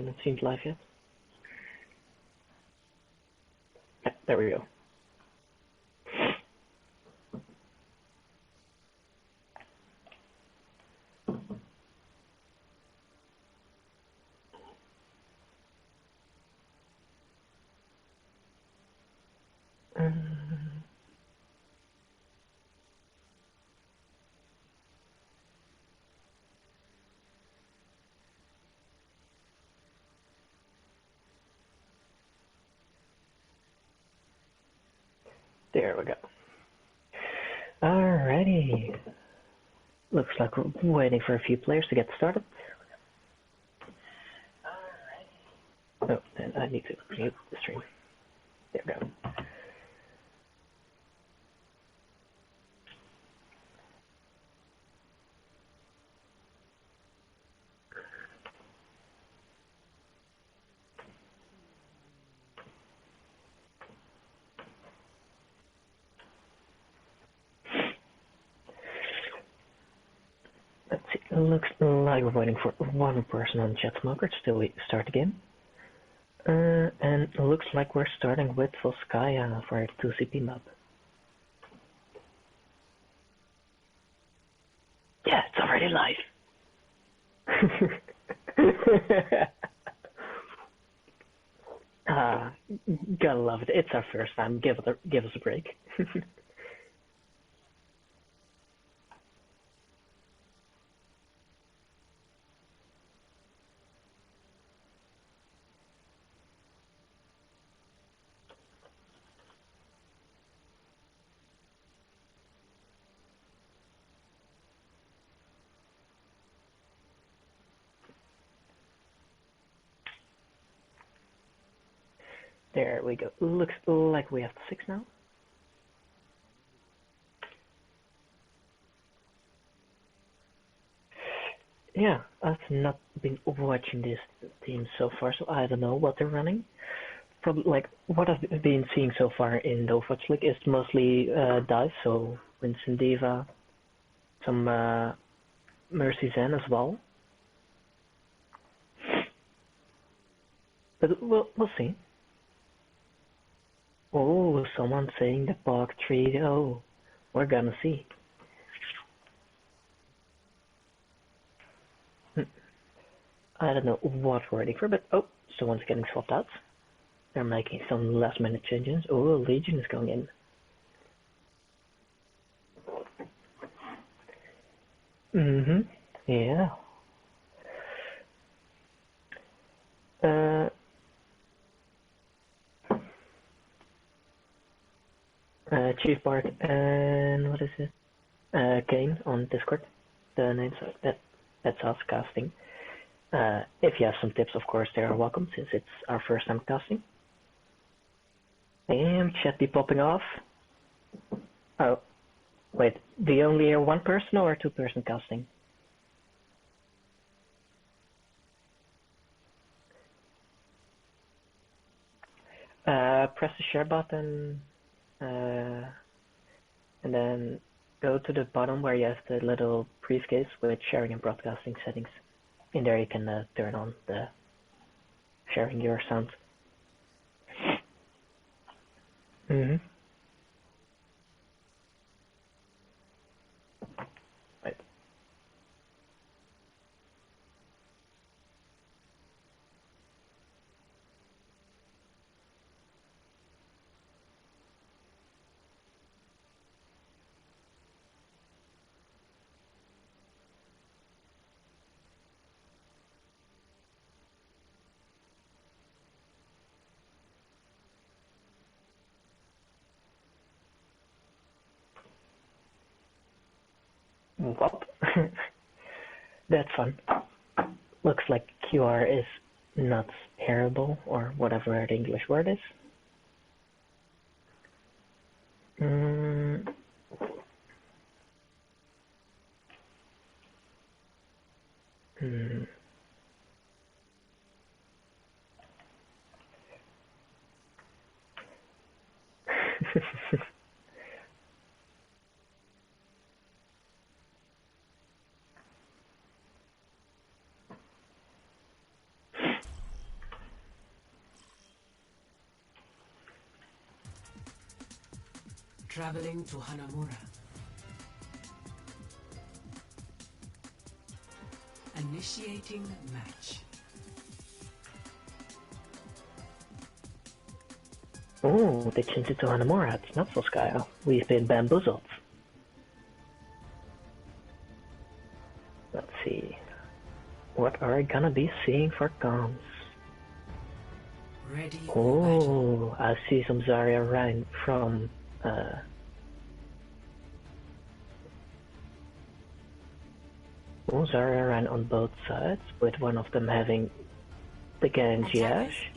haven't seen it live yet. Yeah, there we go. There we go. Alrighty. Looks like we're waiting for a few players to get started. Oh, then I need to mute the stream. There we go. Let's see. It looks like we're waiting for one person on chat smoker till we start the game. And it looks like we're starting with Volskaya for our 2CP map. Yeah, it's already live. Gotta love it. It's our first time. Give us a break. There we go. Looks like we have 6 now. Yeah, I've not been watching this team so far, so I don't know what they're running. Probably like what I've been seeing so far in the Overwatch League is mostly dive, so Winston Diva, some Mercy Zen as well. But we'll see. Oh, someone saying the Bog 3. Oh, we're gonna see. I don't know what we're waiting for, but oh, someone's getting swapped out. They're making some last minute changes. Oh, Legion is going in. Yeah. Chief Bart and what is it? Kane on Discord. The names that's us casting. If you have some tips, of course, they are welcome since it's our first time casting. And chat be popping off. Oh, wait. Do you only hear one person or 2-person casting? Press the share button, and then go to the bottom where you have the little briefcase with sharing and broadcasting settings. In there you can turn on the sharing your sound. Right. Whoop. That's fun. Looks like QR is not terrible, or whatever the English word is. Traveling to Hanamura. Initiating match. Oh, they changed it to Hanamura. It's not Volskaya. We've been bamboozled. Let's see. What are we gonna be seeing for comms? Ready for Oh, I see some Zarya Rhine from Zarya Rhine on both sides, with one of them having the Genji Ash.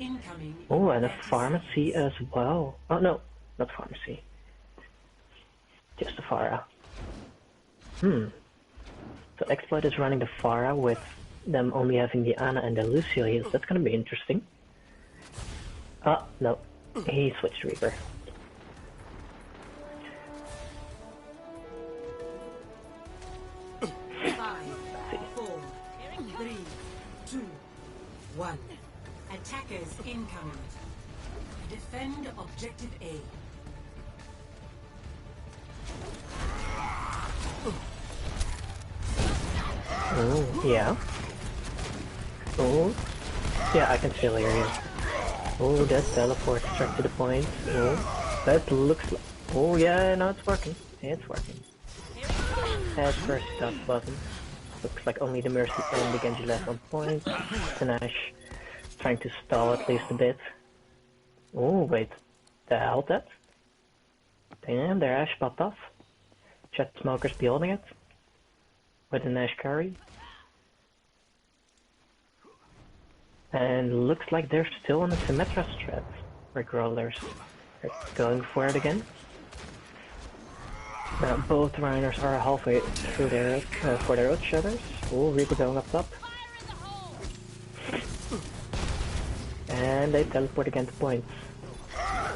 Oh, and a pharmacy as well. Oh no, not pharmacy. Just a Pharah. So Exploit is running the Pharah with them only having the Ana and the Lucio heals. That's gonna be interesting. Ah, no. He switched Reaper. Five, 4, 3, 2, 1. Attackers incoming. Defend objective A. Oh, yeah. Oh, yeah, I can still hear you. Oh, that teleport struck to the point. Oh, that looks like... Oh, yeah, no, it's working. It's working. At first, that button. Looks like only the Mercy and the Genji left on point. Tanash trying to stall at least a bit. Oh, wait. The hell that? Damn, their Ash popped off. Chat Smoker's beholding it. With an Ash curry. And looks like they're still on the Symmetra strat. Rickrollers are going for it again. Now both Rhiners are halfway through their for their oath shutters. Oh, Reaper going up top. And they teleport again to points.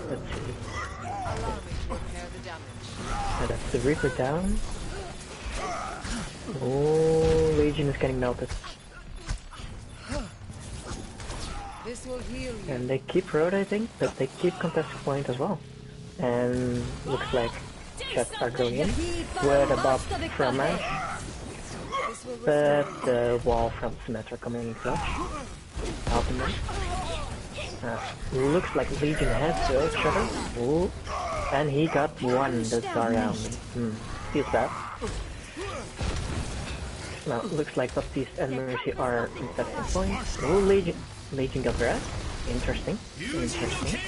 Let's see. And that's the Reaper down. Oh, Legion is getting melted. This will heal you. And they keep rotating, but they keep contesting point as well. And looks like Chats are going in with a buff from Ash. But the wall from Symmetra coming in clutch. Helping them. Looks like Legion has the Earth Shutter. Ooh. And he got one, the Zarya. Feels bad. Now, looks like Baptiste and Mercy are contesting points. Ooh, Legion got red. Interesting. Interesting.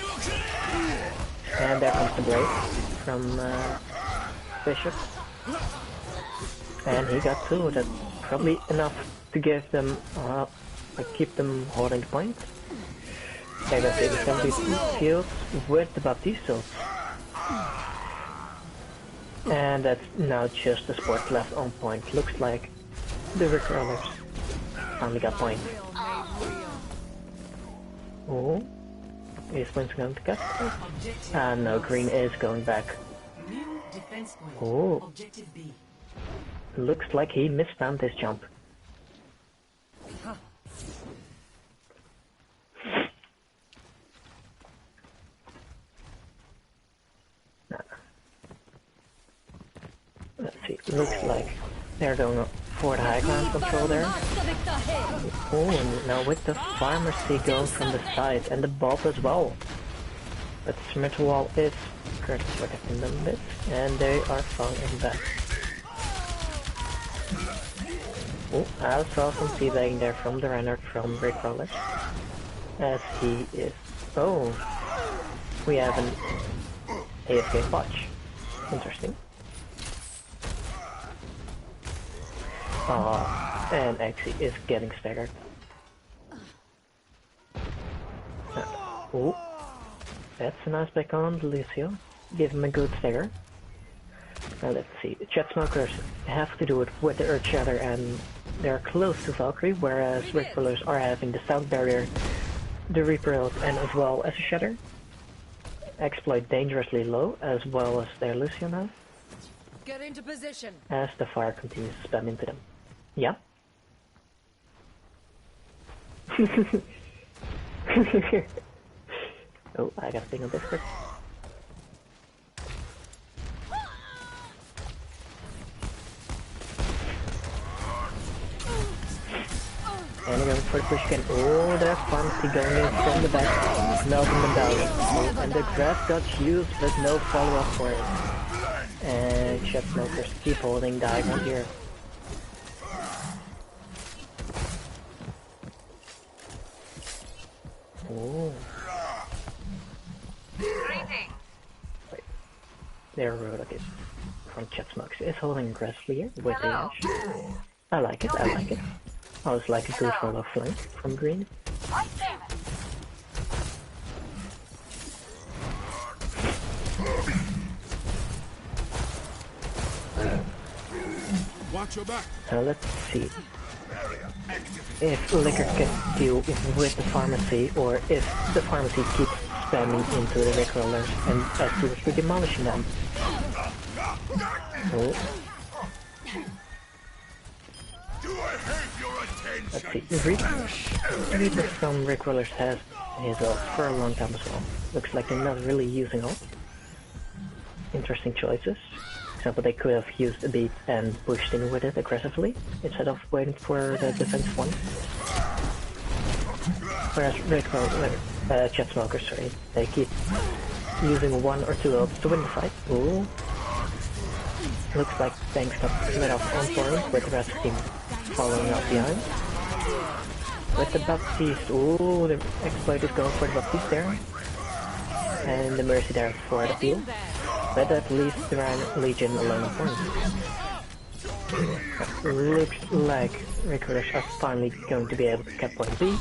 And there comes the break from Bishop. And he got two. That's probably enough to give them, keep them holding the point. They got 72 fields with the Baptiste ult. And that's now just the sport left on point. Looks like the Rickrollers finally got point. Oh, is Winston going to cut? Ah, no, Green is going back. Oh, looks like he mistimed his jump. Let's see, looks like they're going for the high ground control there. Oh, and now with the pharmacy going from the side and the Bob as well. But the Symmetra wall is currently protecting them a bit, and they are falling back. Oh, I saw some teabagging there from the Reinhardt from Rickroller. As he is... Oh, we have an AFK watch. Interesting. And Axie is getting staggered. Oh, that's a nice back on Lucio. Give him a good stagger. Now let's see. The Chat Smokers have to do it with the Earth Shatter and they're close to Valkyrie, whereas Rickrollers are having the Sound Barrier, the Reaper ult, and as well as a Shatter. Exploit dangerously low, as well as their Lucio now. Get into position. As the fire continues to spam into them. Yeah. Oh, I got a thing on Discord. for the push again. Oh, there's pharmacy going in from the back, melting them down. Oh, and the grass got used, but no follow-up for it. And Chef Smokers keep holding the high ground here. Oh. Wait. There, Rodok is from Chet Smokes is holding aggressively here with the Ash. I like it, I like it. I was like a good follow flank from green. Watch your back. Let's see if Liquor can deal with the pharmacy, or if the pharmacy keeps spamming into the Rickrollers and absolutely demolishing them. Oh. Let's see. Reaper from Rickrollers has his ult for a long time as well. Looks like they're not really using ult. Interesting choices. For example, they could have used a beat and pushed in with it aggressively, instead of waiting for the defensive one. Whereas Chet Smokers, sorry, they keep using one or two ults to win the fight. Ooh. Looks like Banks got let off on point, with the rest of the team following up behind. With the Baptiste, ooh, the exploit is going for the Baptiste there. And the Mercy there for the peel. But at least the Ryan Legion alone on point. Looks like Rickrollers are finally going to be able to cap point B.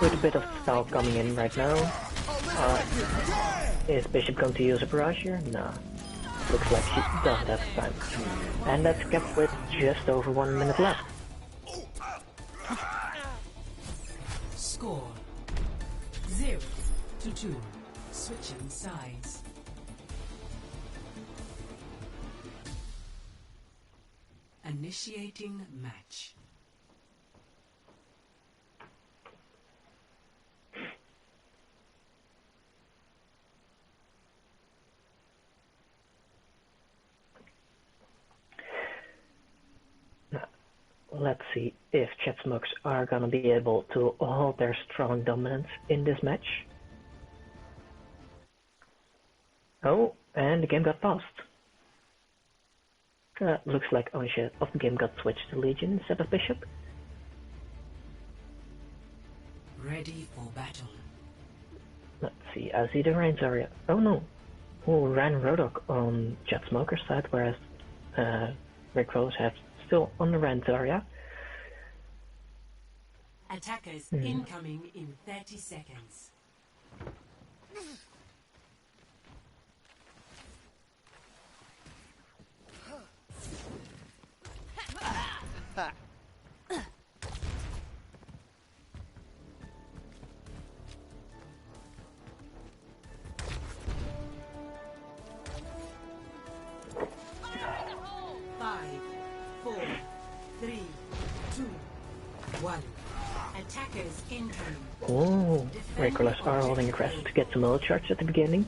With a bit of style coming in right now. Is Bishop going to use a barrage here? No. Looks like she doesn't have time. And that's kept with just over 1 minute left. Score 0-2. Switching sides. Initiating match. Now, let's see if Chet Smokes are gonna be able to hold their strong dominance in this match. Oh, and the game got paused. Looks like ownership of the game got switched to Legion instead of Bishop. Ready for battle. Let's see, I see the Reigns area. Oh no. Oh, ran Rodok on Jet Smoker's side, whereas Rickrollers have still on the Reigns area. Attackers incoming in 30 seconds. Attackers incoming. Oh, Rickrollers are holding aggressive to get some ult charge at the beginning.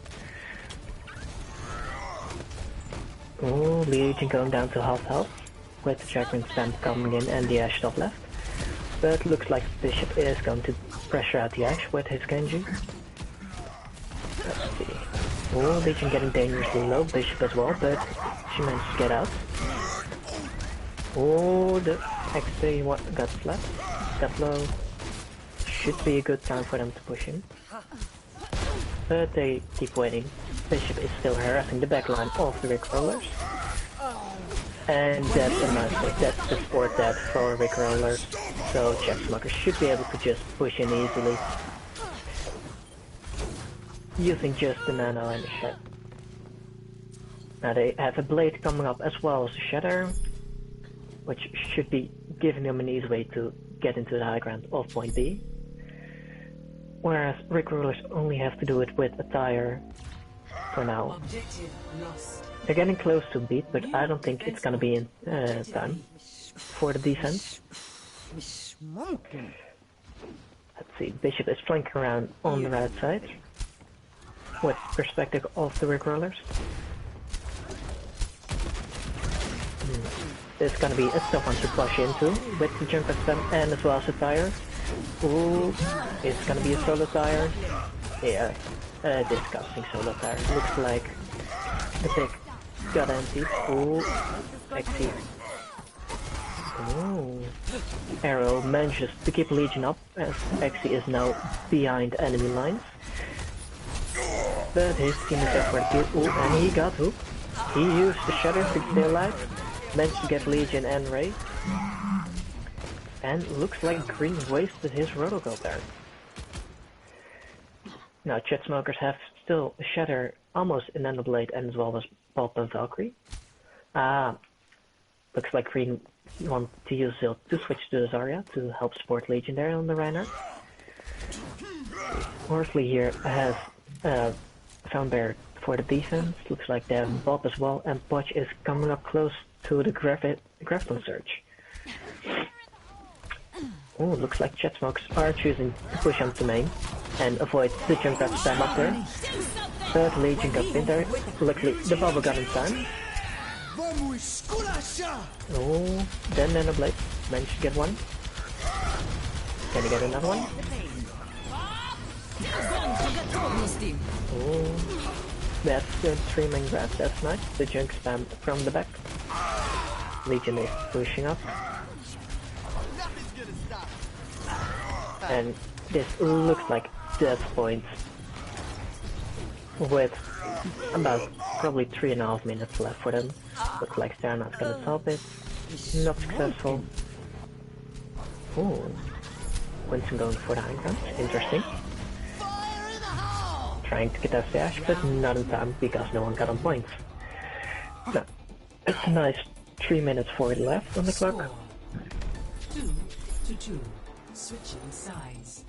Oh, Legion going down to half health, with the Jackman spam coming in and the Ash top left. But looks like Bishop is going to pressure out the Ash with his Genji. Let's see. Oh, Legion getting dangerously low, Bishop as well, but she managed to get out. Oh, the XP got flat, got low. Should be a good time for them to push in. But they keep waiting. Bishop is still harassing the backline of the Rickrollers. And that's a nice pick. That's the support that for Rickrollers. So Checksmoker should be able to just push in easily. Using just the Nano and the Shed. Now they have a Blade coming up as well as the Shatter, which should be giving them an easy way to get into the high ground of point B. Whereas Rickrollers only have to do it with a tire for now. Objective lost. They're getting close to beat, but I don't think it's gonna be in time for the defense. Let's see, Bishop is flanking around on the right side with perspective of the Rickrollers. It's gonna be a tough one to push into with the jump spam and as well as the tire. Ooh, it's gonna be a solo tire. Yeah, a disgusting solo tire. Looks like the pick got emptied. Ooh, XC. Ooh. Arrow manages to keep Legion up as XC is now behind enemy lines. But his team is there for the kill. Ooh, and he got hooked. He used the Shatter to stay alive. Managed to get Legion and Ray. And looks like Green wasted his Rotogo there. Now Chet Smokers have still Shatter almost in Enderblade and as well as Pulp and Valkyrie. Looks like Green want to use Zilt to switch to the Zarya to help support Legion there on the Reinhardt. Horsley here has found Bear for the defense. Looks like they have Bob as well, and Potch is coming up close to the Grafton Surge. Oh, looks like Chet Smokes are choosing to push on to main and avoid the jump that spam up there. Third Legion got pinned there. Luckily, the bubble got in time. Oh, then Nanoblade managed to get one. Can he get another one? Oh, that's the 3 main grab. That's nice. The junk spam from the back. Legion is pushing up. And this looks like death points with about probably 3.5 minutes left for them. Looks like they're not gonna top it. Not successful. Ooh. Winston going for the high ground. Interesting. Trying to get that dash, but not in time because no one got on points. No, it's a nice 3 minutes 40 left on the clock. 2-2. Switching sides.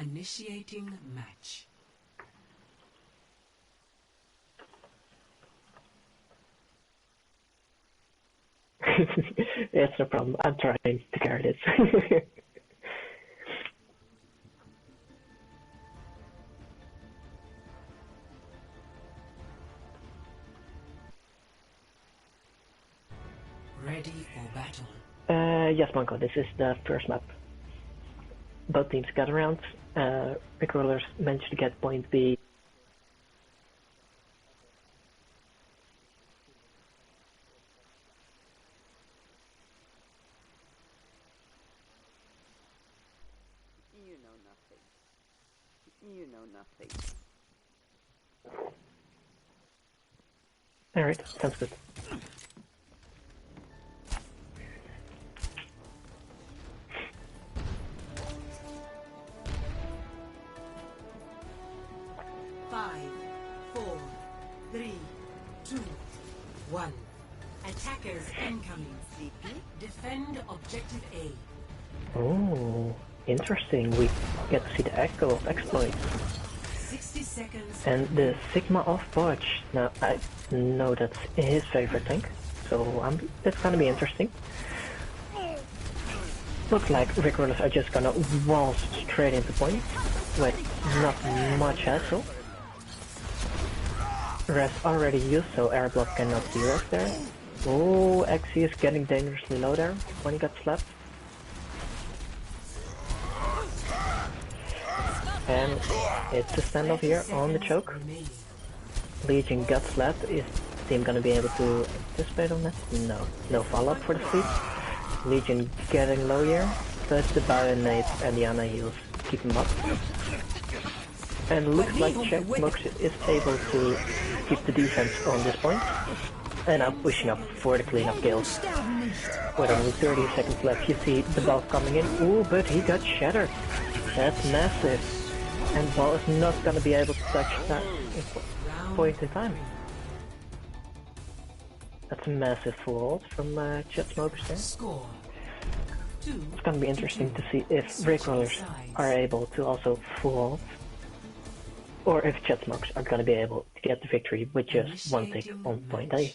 Initiating match. It's no problem. I'm trying to carry this. Ready for battle. Yes, Monko, this is the first map. Both teams got around. Rickrollers managed to get point B. You know nothing. Alright, sounds good. Five, 4, 3, 2, 1. Attackers incoming. Defend objective A. Oh, interesting. We get to see the echo of exploits. 60 seconds. And the Sigma of Potch. Now, I know that's his favorite tank, so that's gonna be interesting. Looks like Rickrollers are just gonna waltz straight into point with not much hassle. Res already used, so Airblock cannot do res there. Oh, XC is getting dangerously low there when he got slapped. And it's a standoff here on the choke. Legion got slapped. Is the team gonna be able to anticipate on that? No. No follow-up for the fleet. Legion getting low here, but the Baronade and the Ana heals keep him up. And looks like Checkbox is able to keep the defense on this point. And now pushing up for the cleanup kills. With only 30 seconds left, you see the ball coming in. Ooh, but he got shattered. That's massive. And ball is not gonna be able to touch that point in time. That's a massive full ult from Chet Smokers there. Score. It's gonna be interesting to see if Rickrollers are able to also full ult. Or if Chet Smokes are gonna be able to get the victory with just one tick on point A.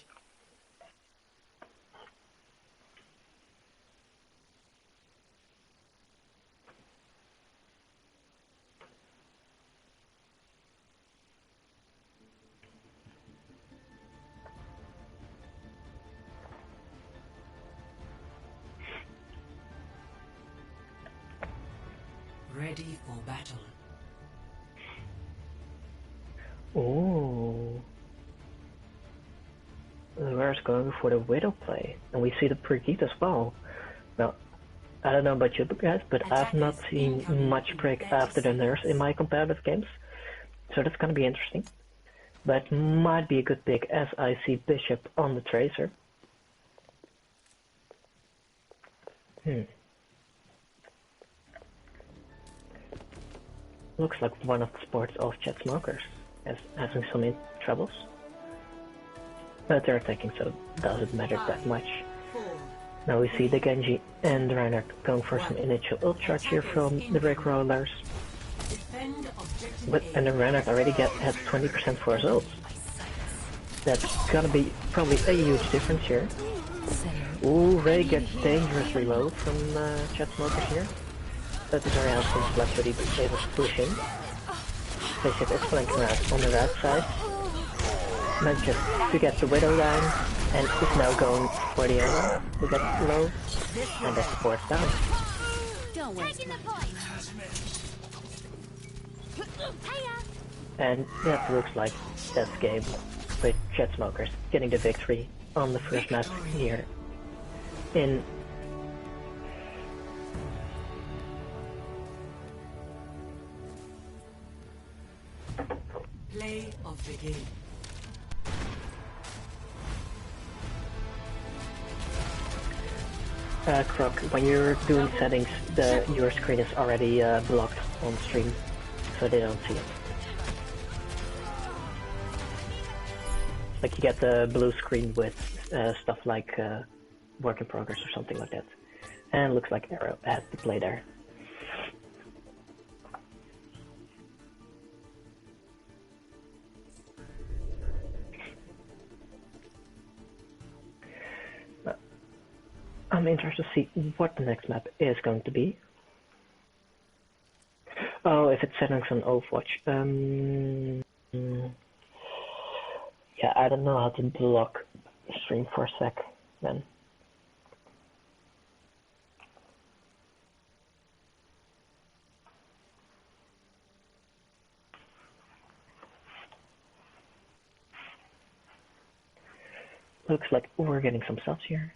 Ready for battle. Ooh. We're going for the Widow play, and we see the Brigitte as well. Now, I don't know about you guys, but I've not seen much Brig after the nurse in my competitive games, so that's gonna be interesting. But might be a good pick as I see Bishop on the Tracer. Looks like one of the sports of Chat Smokers is having some troubles. But they're attacking, so it doesn't matter that much. Now we see the Genji and the Reinhardt going for some initial ult charge here from the Brick Rollers. And the Reinhardt already has 20% for his ult. That's gonna be probably a huge difference here. Ooh, Ray gets dangerously low from Chat Smokers here. But there's around some flash that he was able to push in. Bishop is flanking around on the right side. Manages to get the Widow down, and is now going for the other to get low, and that's the fourth down. And that looks like that's game, with Chat Smokers getting the victory on the first map here in play of the game. Croc, when you're doing settings, your screen is already blocked on stream, so they don't see it. Like you get the blue screen with stuff like work in progress or something like that. And it looks like Arrow had to play there. I'm interested to see what the next map is going to be. Oh, if it's settings on Overwatch. Yeah, I don't know how to block stream for a sec then. Looks like we're getting some subs here.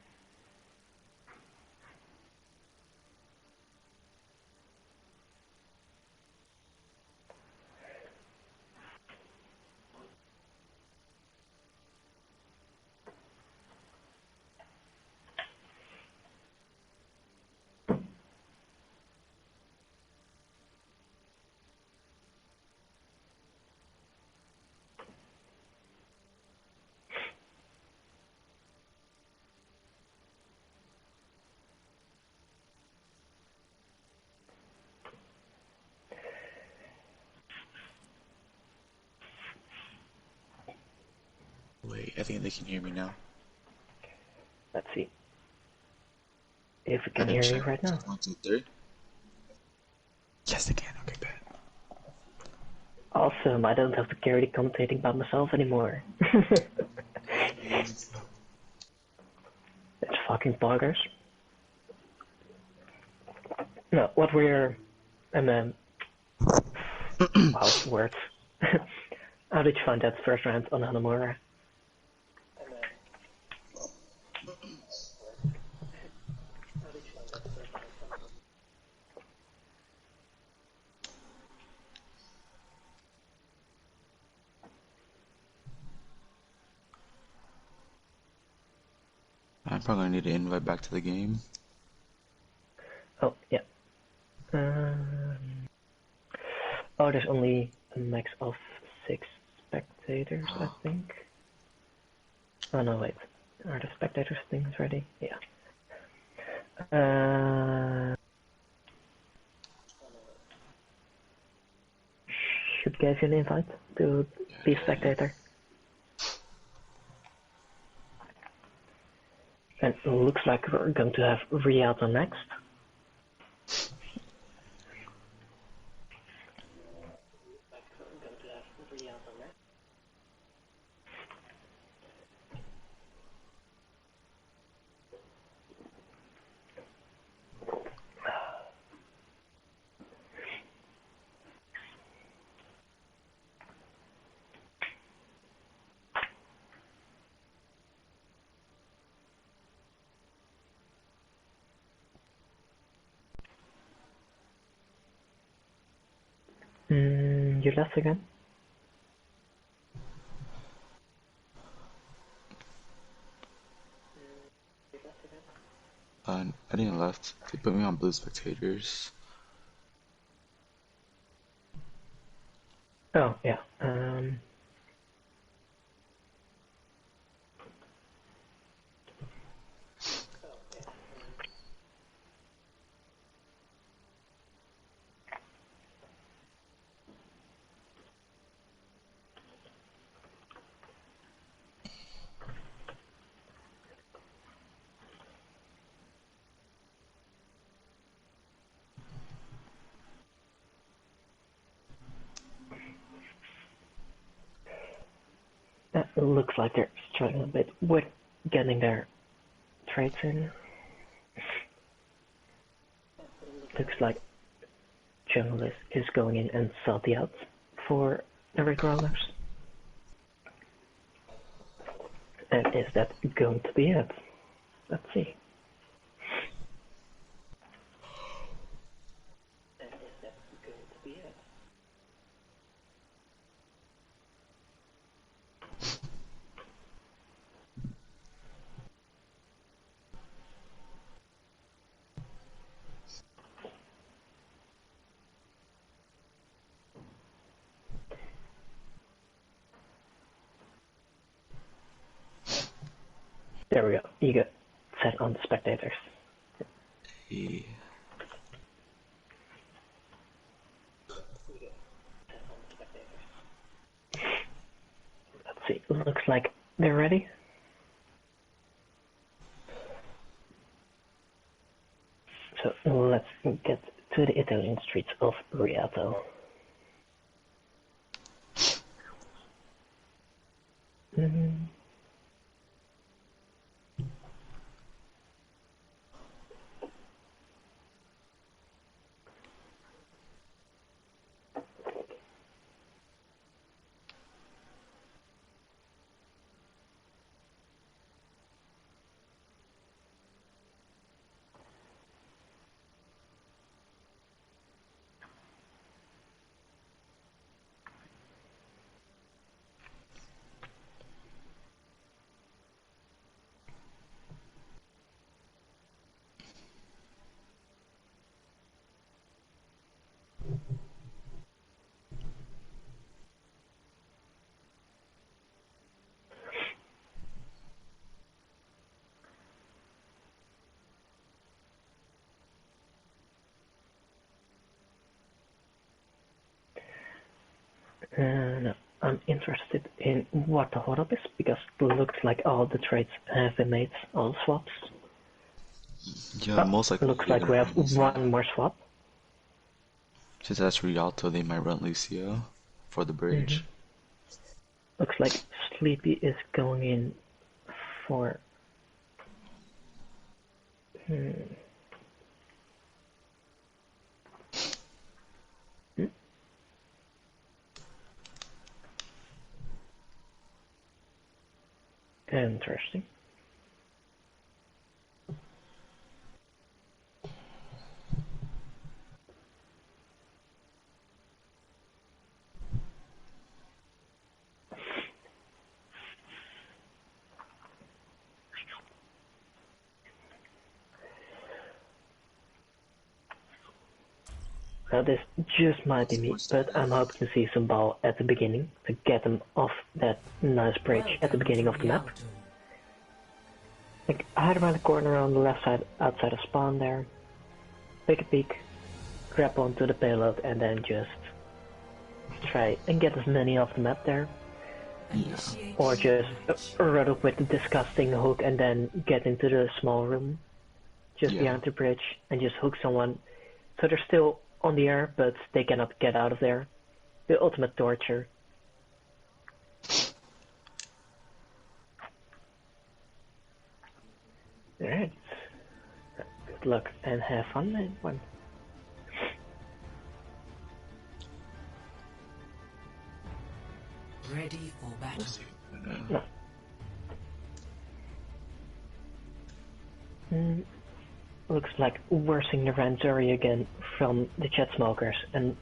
Wait, I think they can hear me now. Let's see if we can hear you right now. 1, 2, 3. Yes, they can. Okay, bad. Awesome, I don't have to carry the commentating by myself anymore. It's fucking boggers. No, what we're... wow, words. How did you find that first round on Hanamura? I'm probably gonna need to invite back to the game. Oh, yeah. Oh, there's only a max of 6 spectators, I think. Oh no, wait. Are the spectators things ready? Yeah. Should give you an invite to be a spectator. And it looks like we're going to have Riata next. You left again? I didn't left. They put me on blue spectators. Oh, yeah. It looks like they're struggling a bit with getting their trades in. Looks like Childish is going in and salty out for the Rickrollers. And is that going to be it? Let's see. There we go. You get set on the spectators. Yeah. Let's see. Looks like they're ready. So let's get to the Italian streets of Rialto. No, I'm interested in what the hold up is because it looks like all the trades have been made, all the swaps. Yeah, most likely. Looks like we have one more swap. Since that's Rialto, they might run Lucio for the bridge. Looks like Sleepy is going in for. Interesting. Now this just might be me, but I'm hoping to see some ball at the beginning to get them off that nice bridge at the beginning of the map. Like hide around the corner on the left side outside of spawn there, take a peek, grab onto the payload and then just try and get as many off the map there. Yeah. Or just run up with the disgusting hook and then get into the small room just behind the bridge and just hook someone so they're still on the air but they cannot get out of there. The ultimate torture. Alright. Good luck and have fun, everyone. Ready for battle. Looks like we're seeing the Ranzuri again from the chat smokers, and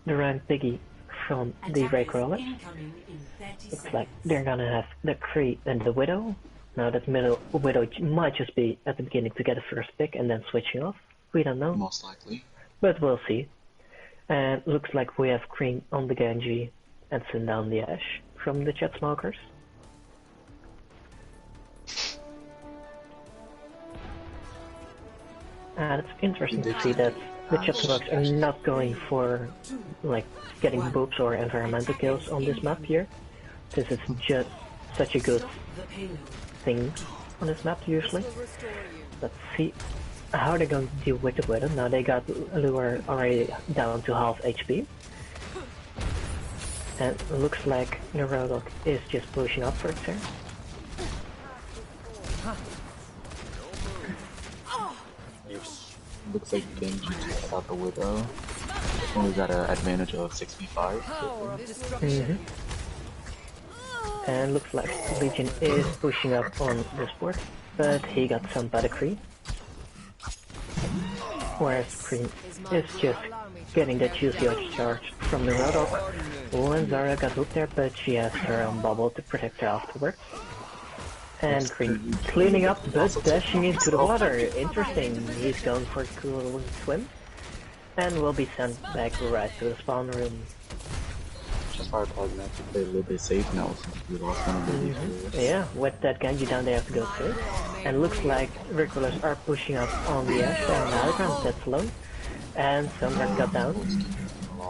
the Rand Piggy from the Ray Attackers Crawlers. incoming in 30 Looks seconds. like they're gonna have the Kree and the Widow. Now that Widow might just be at the beginning to get a first pick and then switching off. We don't know, Most likely. but we'll see. And looks like we have Kree on the Genji and send down the Ash from the Chat Smokers. And it's interesting to see that the Chat Smokers are not going for like getting boobs or environmental kills on this map here, since it's just such a good The payload. thing on this map usually. Will restore you. Let's see how they're going to deal with the Widow. Now they got Lure already down to half HP. And it looks like the Roadhog is just pushing upwards here. Looks like Genji just got the Widow. Only got an advantage of 65. Power of destruction. And looks like Legion is pushing up on this board, but he got stunned by the Kree. Whereas Kree is just getting the juicy charge from the Roadhog. Oh, and Zarya got hooked there, but she has her own bubble to protect her afterwards. And Kree cleaning up, but dashing into the water. Interesting. He's going for a cool swim. And will be sent back right to the spawn room. Just our target to play a little bit safe now since we lost one of the players. Yeah, with that Genji down they have to go too. And looks like Ricolas are pushing up on the Ash there on the high ground, that's low. And Sunbird got down.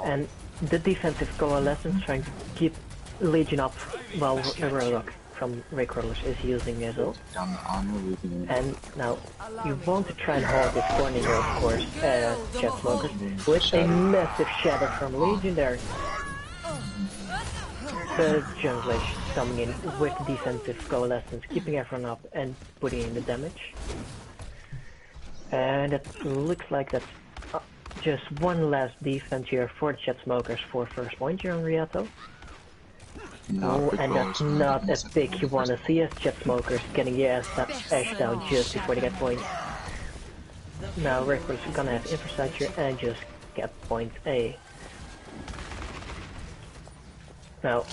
And the defensive coalescence trying to keep Legion up while the Roadhog from Ricolas is using as well. Down the armor, losing it. And now you want to try and hold this corner here, of course, Jet Smokers, with a massive shadow from Legion there. The Junglish coming in with defensive coalescence, keeping everyone up and putting in the damage. And it looks like that's just one last defense here for the Jet Smokers for first point here on Riato. Oh, and that's not a pick you want to see as Jet Smokers getting the Ash down just before they get points. Now Rickford's gonna have infrastructure and just get point A. Now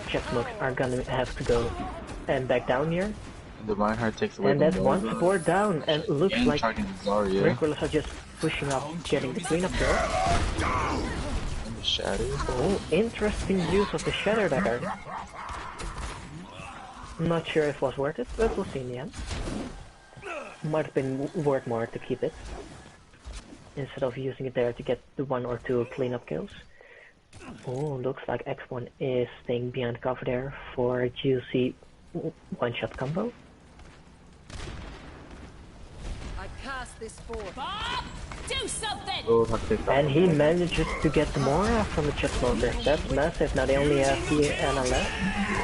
Jet Smokers are gonna have to go and back down here. The Reinhardt takes away And that's one support down, and it looks like Rickford are just pushing up, getting the cleanup kill. Shadow. Oh, interesting use of the shatter there. Not sure if it was worth it, but we'll see in the end. Might have been worth more to keep it, instead of using it there to get the 1 or 2 cleanup kills. Oh, looks like X1 is staying behind cover there for a juicy one-shot combo. I cast this forth. Do something! And he manages to get the Mora from the Jet Smokers. That's massive. Now they only have the Ana left.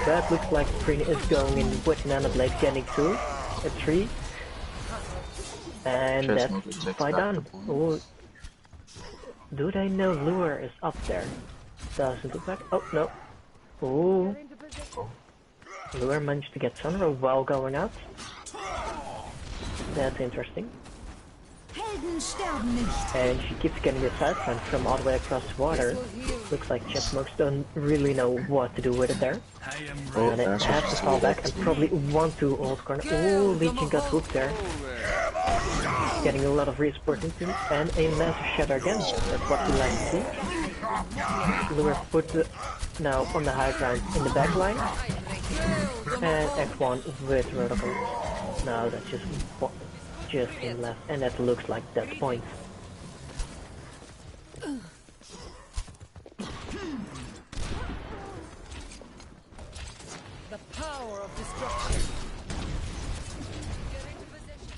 That looks like Green is going in with Nana Blade getting 2, a 3. And that's 5 down. Oh, do they know Lure is up there? Doesn't look like. Oh, no. Oh. Lure managed to get Sunro while going out. That's interesting. And she keeps getting the side front from all the way across the water. Looks like Jet Smokes don't really know what to do with it there. And they have to fall back and probably want to hold corner. Oh, Legion got hooked there. Getting a lot of re-support into it, and a massive shatter again. That's what we like to see. Lure put the, now on the high ground in the back line. And X1 with vertical. Now that's just in left, and that looks like that point. The power of destruction. Get into position.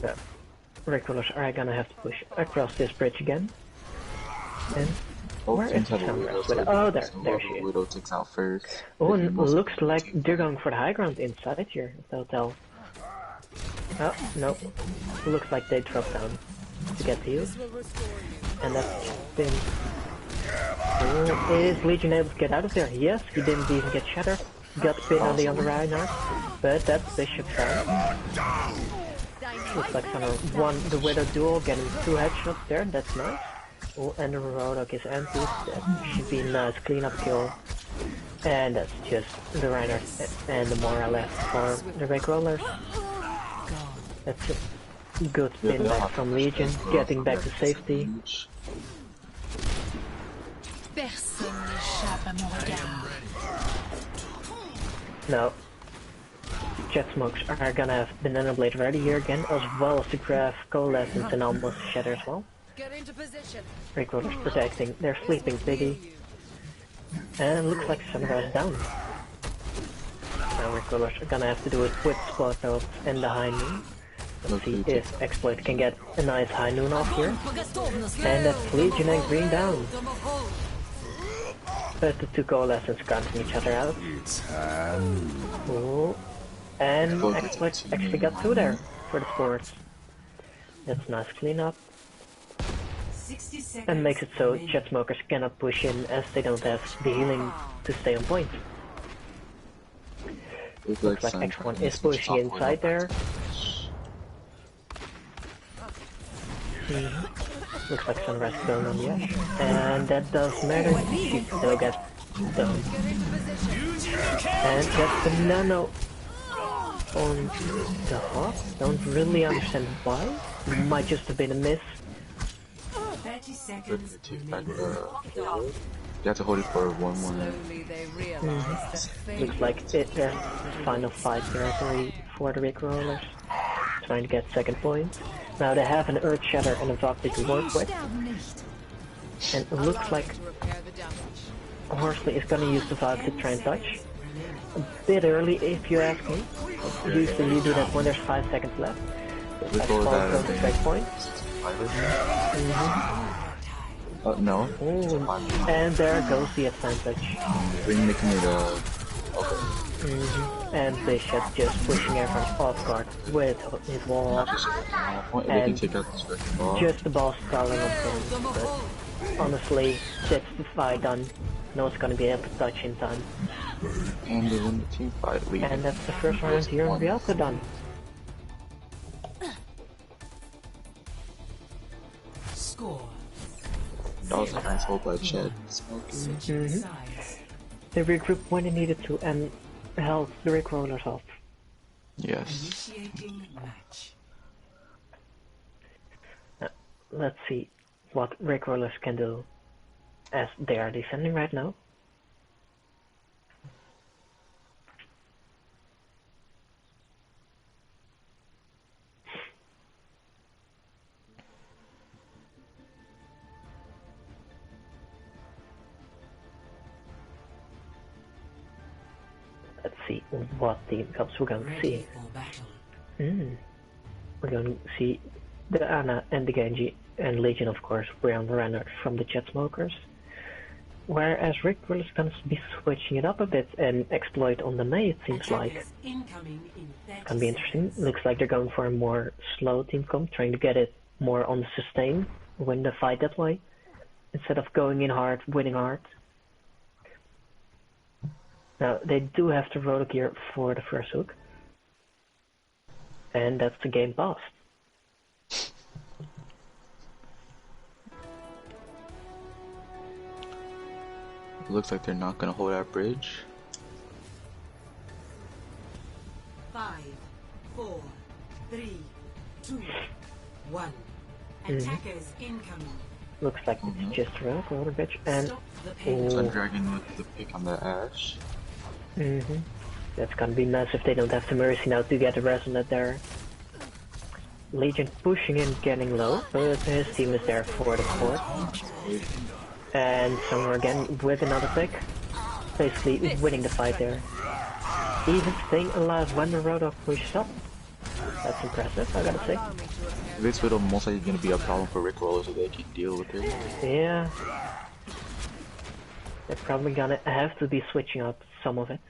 Yeah. Regulars are gonna have to push across this bridge again. And where is the Sunrise Widow? Oh, there she is. Widow takes out first. Oh, and looks like they're going for the high ground inside here, they'll tell. Oh, no. Looks like they dropped down to get to you. And that's been... Oh, is Legion able to get out of there? Yes, he didn't even get shattered. Got pinned on the other Reinhardt, but that's Bishop down. Looks like someone won the Widow duel, getting 2 headshots there, that's nice. Oh, and the Rodok is empty, that should be a nice cleanup kill. And that's just the Reinhardt and the Mora left for the Rig Rollers. That's a good spin back from Legion, getting back to safety. Now, Jet Smokes are gonna have Banana Blade ready here again, as well as to grab Coalescence and almost Shatter as well. Rig Rollers protecting their sleeping piggy. And looks like Sunrise down. Now Rig Rollers are gonna have to do it with Spot Out and the High Noon. Let's see if Exploit can get a nice High Noon off here. And that's Legion and Green down. But the 2 Coalescents cancel each other out. Ooh. And Exploit actually got 2 there for the sports. That's nice cleanup. And makes it so Jet Smokers cannot push in as they don't have the healing to stay on point. Looks like X1 is pushing inside there. Looks like Sunrise is going on the edge. And that does matter, she still gets done. And that's the nano on the Hawk. Don't really understand why. Might just have been a miss. 30 seconds. You have to hold it for 1 more minute. Looks like it's final fight territory for the Rig Rollers. Trying to get 2nd point. Now they have an Earth Shatter and a Valkyrie to work with. And it looks like Horsley is gonna use the Valkyrie to try and touch. A bit early if you ask me. Usually you do that when there's 5 seconds left. I fall from the straight point. No. Ooh. And there goes the advantage. We're making it And Bishop just pushing everyone off guard with his wall. And just the ball sprawling up him. But honestly, that's the fight done. No one's gonna be able to touch in time. And they win the team fight. And that's the first round here in Rialto done. Score. That was a nice hold by Chad. They regrouped when they needed to and held the Rig Rollers off. Yes. Initiating match. Let's see what Rig Rollers can do as they are defending right now. Let's see what team comes we're going to see. We're going to see the Ana and the Genji and Legion, of course, Brown Reinhardt from the Jet Smokers. Whereas Rig Rollers is going to be switching it up a bit and Exploit on the May, it seems like. Can be interesting. Looks like they're going for a more slow team comp, trying to get it more on the sustain, win the fight that way, instead of going in hard, winning hard. Now, they do have the rotor gear for the first hook. And that's the game pass. It looks like they're not gonna hold our bridge. 5, 4, 3, 2, 1. Attackers incoming. Looks like it's just around the rotor bridge and... Dragon with the pick on the Ash. That's gonna be nice if they don't have the Mercy now to get the Resonant there. Legion pushing in, getting low, but his team is there for the support. And Summer again with another pick. Basically winning the fight there. Even staying alive when the Rodok pushes up. That's impressive, I gotta say. This will most likely gonna be a problem for Rig Rollers so they can deal with it. Yeah. They're probably gonna have to be switching up some of it.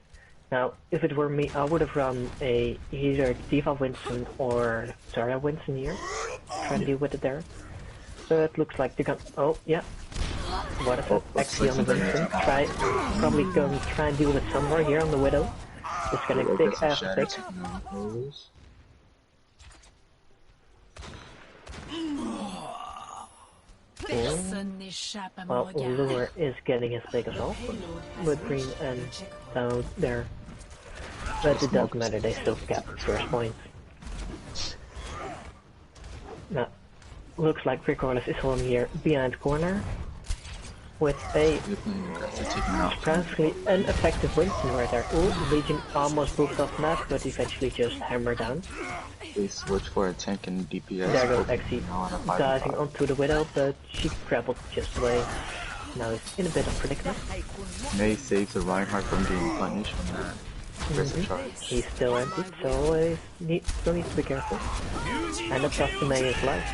Now, if it were me, I would have run a either Diva Winston or Zarya Winston here. Try to deal with it there. So it looks like they're gonna... Oh, yeah. What is it? Actually on the Winston. Probably going to try and deal with Summer here on the Widow. Just getting a big ass pick. Personne n'échappe à mon Well, regard. Lure is getting his pick as well, with green and down there. But it doesn't matter, they still get first points. Now, looks like Rick Wallace is holding here behind corner with a surprisingly ineffective Winston right there. Ooh, Legion almost booped off map, but eventually just hammered down. They switch for a tank and DPS. There goes Exy diving onto the Widow, but she grappled just away. Now he's in a bit of predicament. May saves the Reinhardt from being punished from that aggressive charge. He's still empty, so still needs to be careful. And up top to May is life.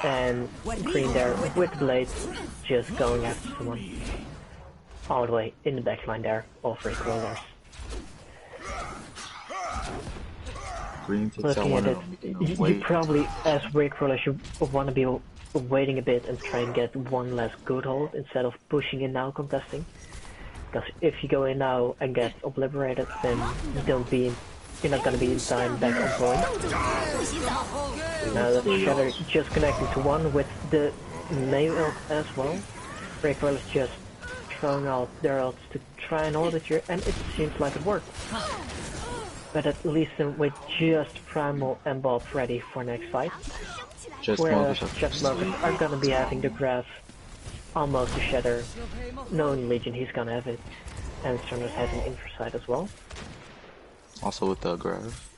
And Green there with blades, just going after someone. All the way in the backline there, all three rollers. Green takes out Looking one at of it, them. you probably, as Rick Roller, should want to be waiting a bit and try and get one less good hold instead of pushing in now contesting. Because if you go in now and get obliterated, then you're not gonna be in time back on point. Now the Shatter just connecting to one with the May ult as well. Rick Roller is just throwing out their ults to try and hold it here, and it seems like it worked. But at least with just Primal and Bob ready for next fight. Whereas Chessmokers are gonna be having the graph almost to Shatter. Knowing Legion, he's gonna have it. And Stormers has an infra side as well. Also with the graph.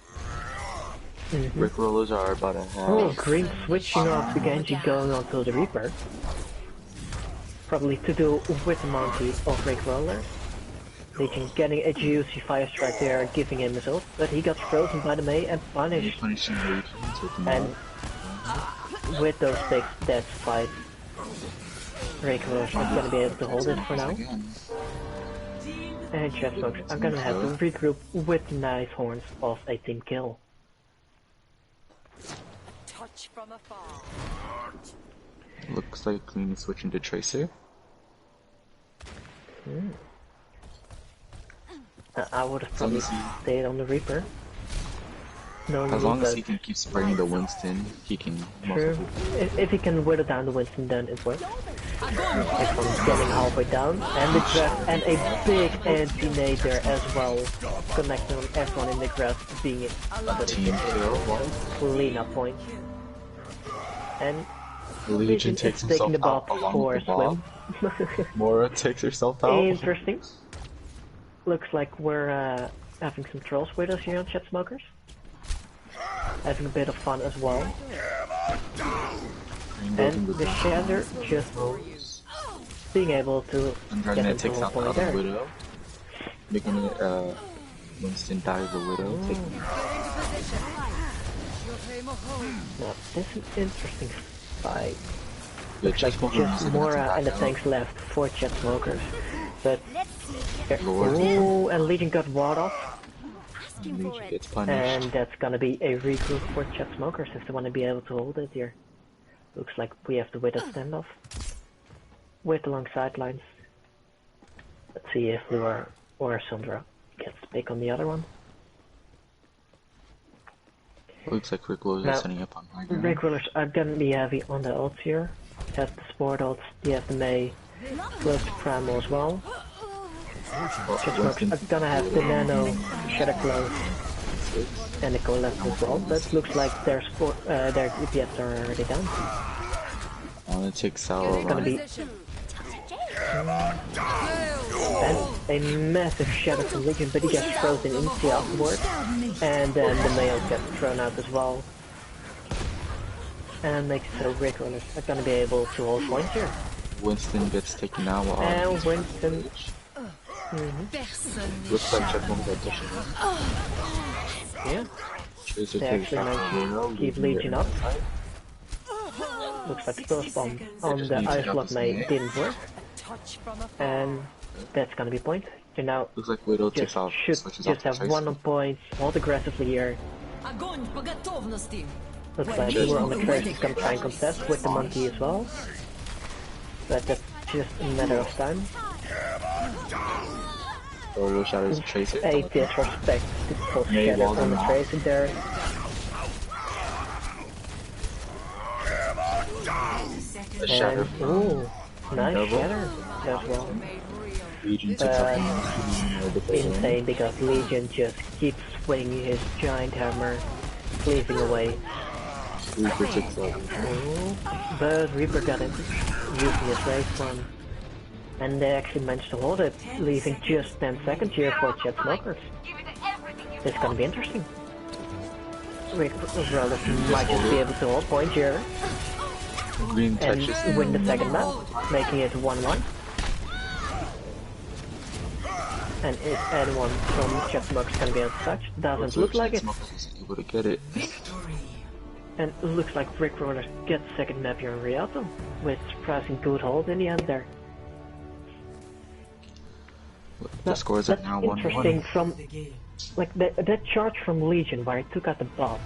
Rick Rollers are about a half. Oh, Green switching off the Genji going onto the Reaper. Probably to do with the Monkey of Rick Roller. Legion getting a juicy fire strike there, giving him his ult, but he got frozen by the Mei and punished. And with those picks, that's fight. Rick Rollers are gonna be able to hold it for now. And Chessmokers are gonna have to regroup with nice horns of a team kill. Touch from afar. Looks like Green is switching to Tracer. I would have probably stayed on the Reaper. As long as he can keep spraying the Winston, he can. True. If he can whittle down the Winston, then it works. If I'm getting halfway down, and the graph, and a big anti-nade there as well, connecting on everyone in the graph, being it Team kill. clean up point. And Legion takes taking himself the out ball along for with a the ball. swim. Mora takes herself out. Interesting. Looks like we're having some trolls with us here on Chat Smokers. Having a bit of fun as well. And the Shatter just being able to get into takes one out the point other there. Widow. Making it Winston die the Widow. Now, this is an interesting fight. Looks like Just Mora and the tanks left for Chat Smokers. But Lord. ooh, and Legion got ward off. Legion gets punished. And that's gonna be a regroup for Chat Smokers if they want to be able to hold it here. Looks like we have to wait a standoff with the long sidelines. Let's see if Lure or Sundra gets pick on the other one. Looks like Rick Rollers Now, is setting up on high ground. Rick Rollers are gonna be heavy on the ults here. Have the support ults, they have the Mei, plus the Primal as well. Chessmokers are gonna have the Nano, Shadow Clone, and the Collapse as well, but looks like their DPS are already down. It takes out It's gonna be and a massive shadow from Legion, but he gets frozen into afterwards, and then the male gets thrown out as well, and makes it so Rick Rollers are gonna be able to hold points here. Winston gets taken out while And Winston. Looks like Chessmokers are pushing him. Yeah, Tracer they takes actually out managed the to Widow. keep Legion up. Looks like the first bomb on the Ice Block May didn't work, and that's gonna be point. So now Looks like Widow takes just out, should switches just off to have Tracer. one on points, hold aggressively here. Огонь по готовности. Looks like we're on the trace, he's gonna try and contest with the monkey as well. But that's just a matter of time. Roller shadows Tracer. A disrespect to pull May Shadow walls on the him trace there. A shatter. And ooh, nice Double. shatter as well. Legion took something Insane because Legion just keeps swinging his giant hammer, cleaving away. Reaper took something. Ooh, but Reaper got it, using his race form. And they actually managed to hold it, leaving just 10 seconds here for Jet Smokers. It's gonna be interesting. Rick Rollers might just be able to hold point here Green and touches. win the second map, making it 1-1. And if anyone from Jet Smokers can be untouched, doesn't look like it. Smokers able to get it. And it looks like Rick Rollers gets second map here in Rialto, with surprising good hold in the end there. The scores are now 1-1. Interesting from like that charge from Legion where he took out the bot.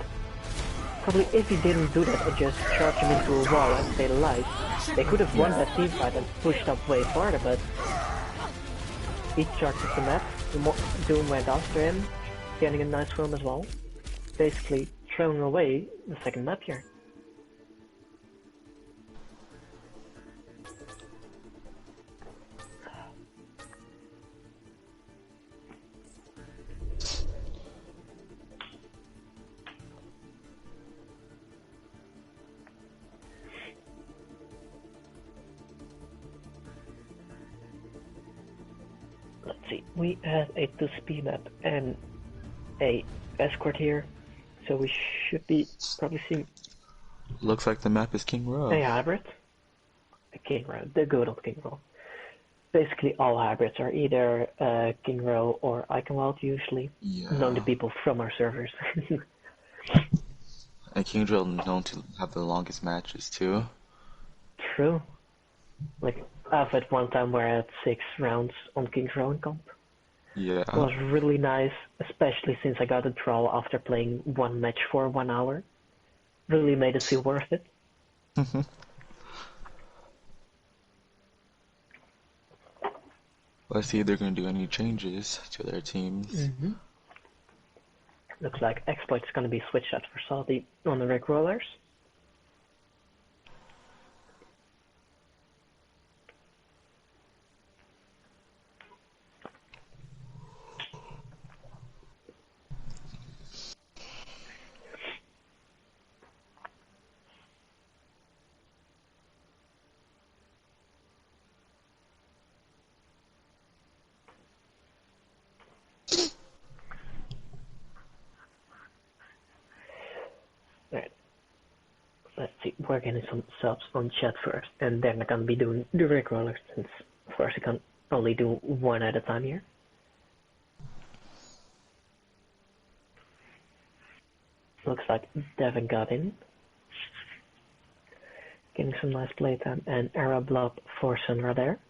Probably if he didn't do that and just charge him into a wall and stay alive, they could have won that team fight and pushed up way farther, but he charged the map, Doom went after him, getting a nice roam as well. Basically throwing away the second map here. Let's see, we have a 2-speed map and a escort here, so we should be probably seeing Looks like the map is King Row. a hybrid. A King Row, the good old King Row. Basically all hybrids are either King Row or Iconwild usually, known to people from our servers. And King Drill known to have the longest matches too. True. Like, I've had one time where I had 6 rounds on King's Row in comp. Yeah. It was really nice, especially since I got a draw after playing one match for 1 hour. Really made it feel worth it. Let's see if they're going to do any changes to their teams. Looks like Exploit's going to be switched out for Salty on the Rick Rollers. Alright. Let's see, we're getting some subs on chat first, and then I'm gonna be doing the Rick Rollers, since of course I can only do one at a time here. Looks like Devin got in. Getting some nice playtime, and Era Blob for Sunra there.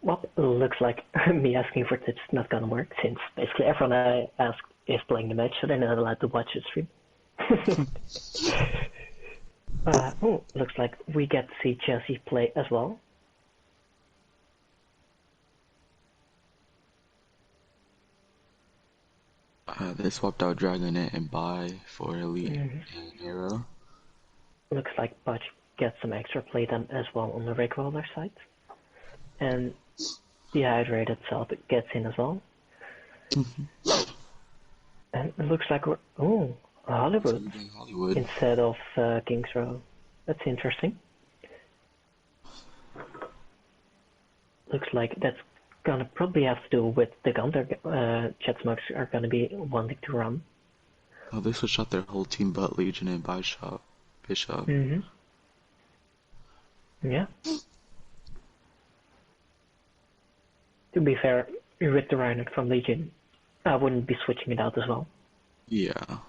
Well, looks like me asking for tips is not gonna work, since basically everyone I ask is playing the match, so they're not allowed to watch the stream. Oh, looks like we get to see Chelsea play as well. They swapped out Dragonet and Bai for Elite and Hero. Looks like Budge gets some extra playtime as well on the Rick Roller side. And Dehydrated Salt gets in as well. And it looks like we're Hollywood Something Hollywood. instead of Kings Row. That's interesting. Looks like that's gonna probably have to do with the gun Jet Smokes are gonna be wanting to run. Oh, they switched out their whole team but Legion and Bishop. Mm-hmm. Yeah. To be fair, with the Reinhardt from Legion, I wouldn't be switching it out as well. Yeah.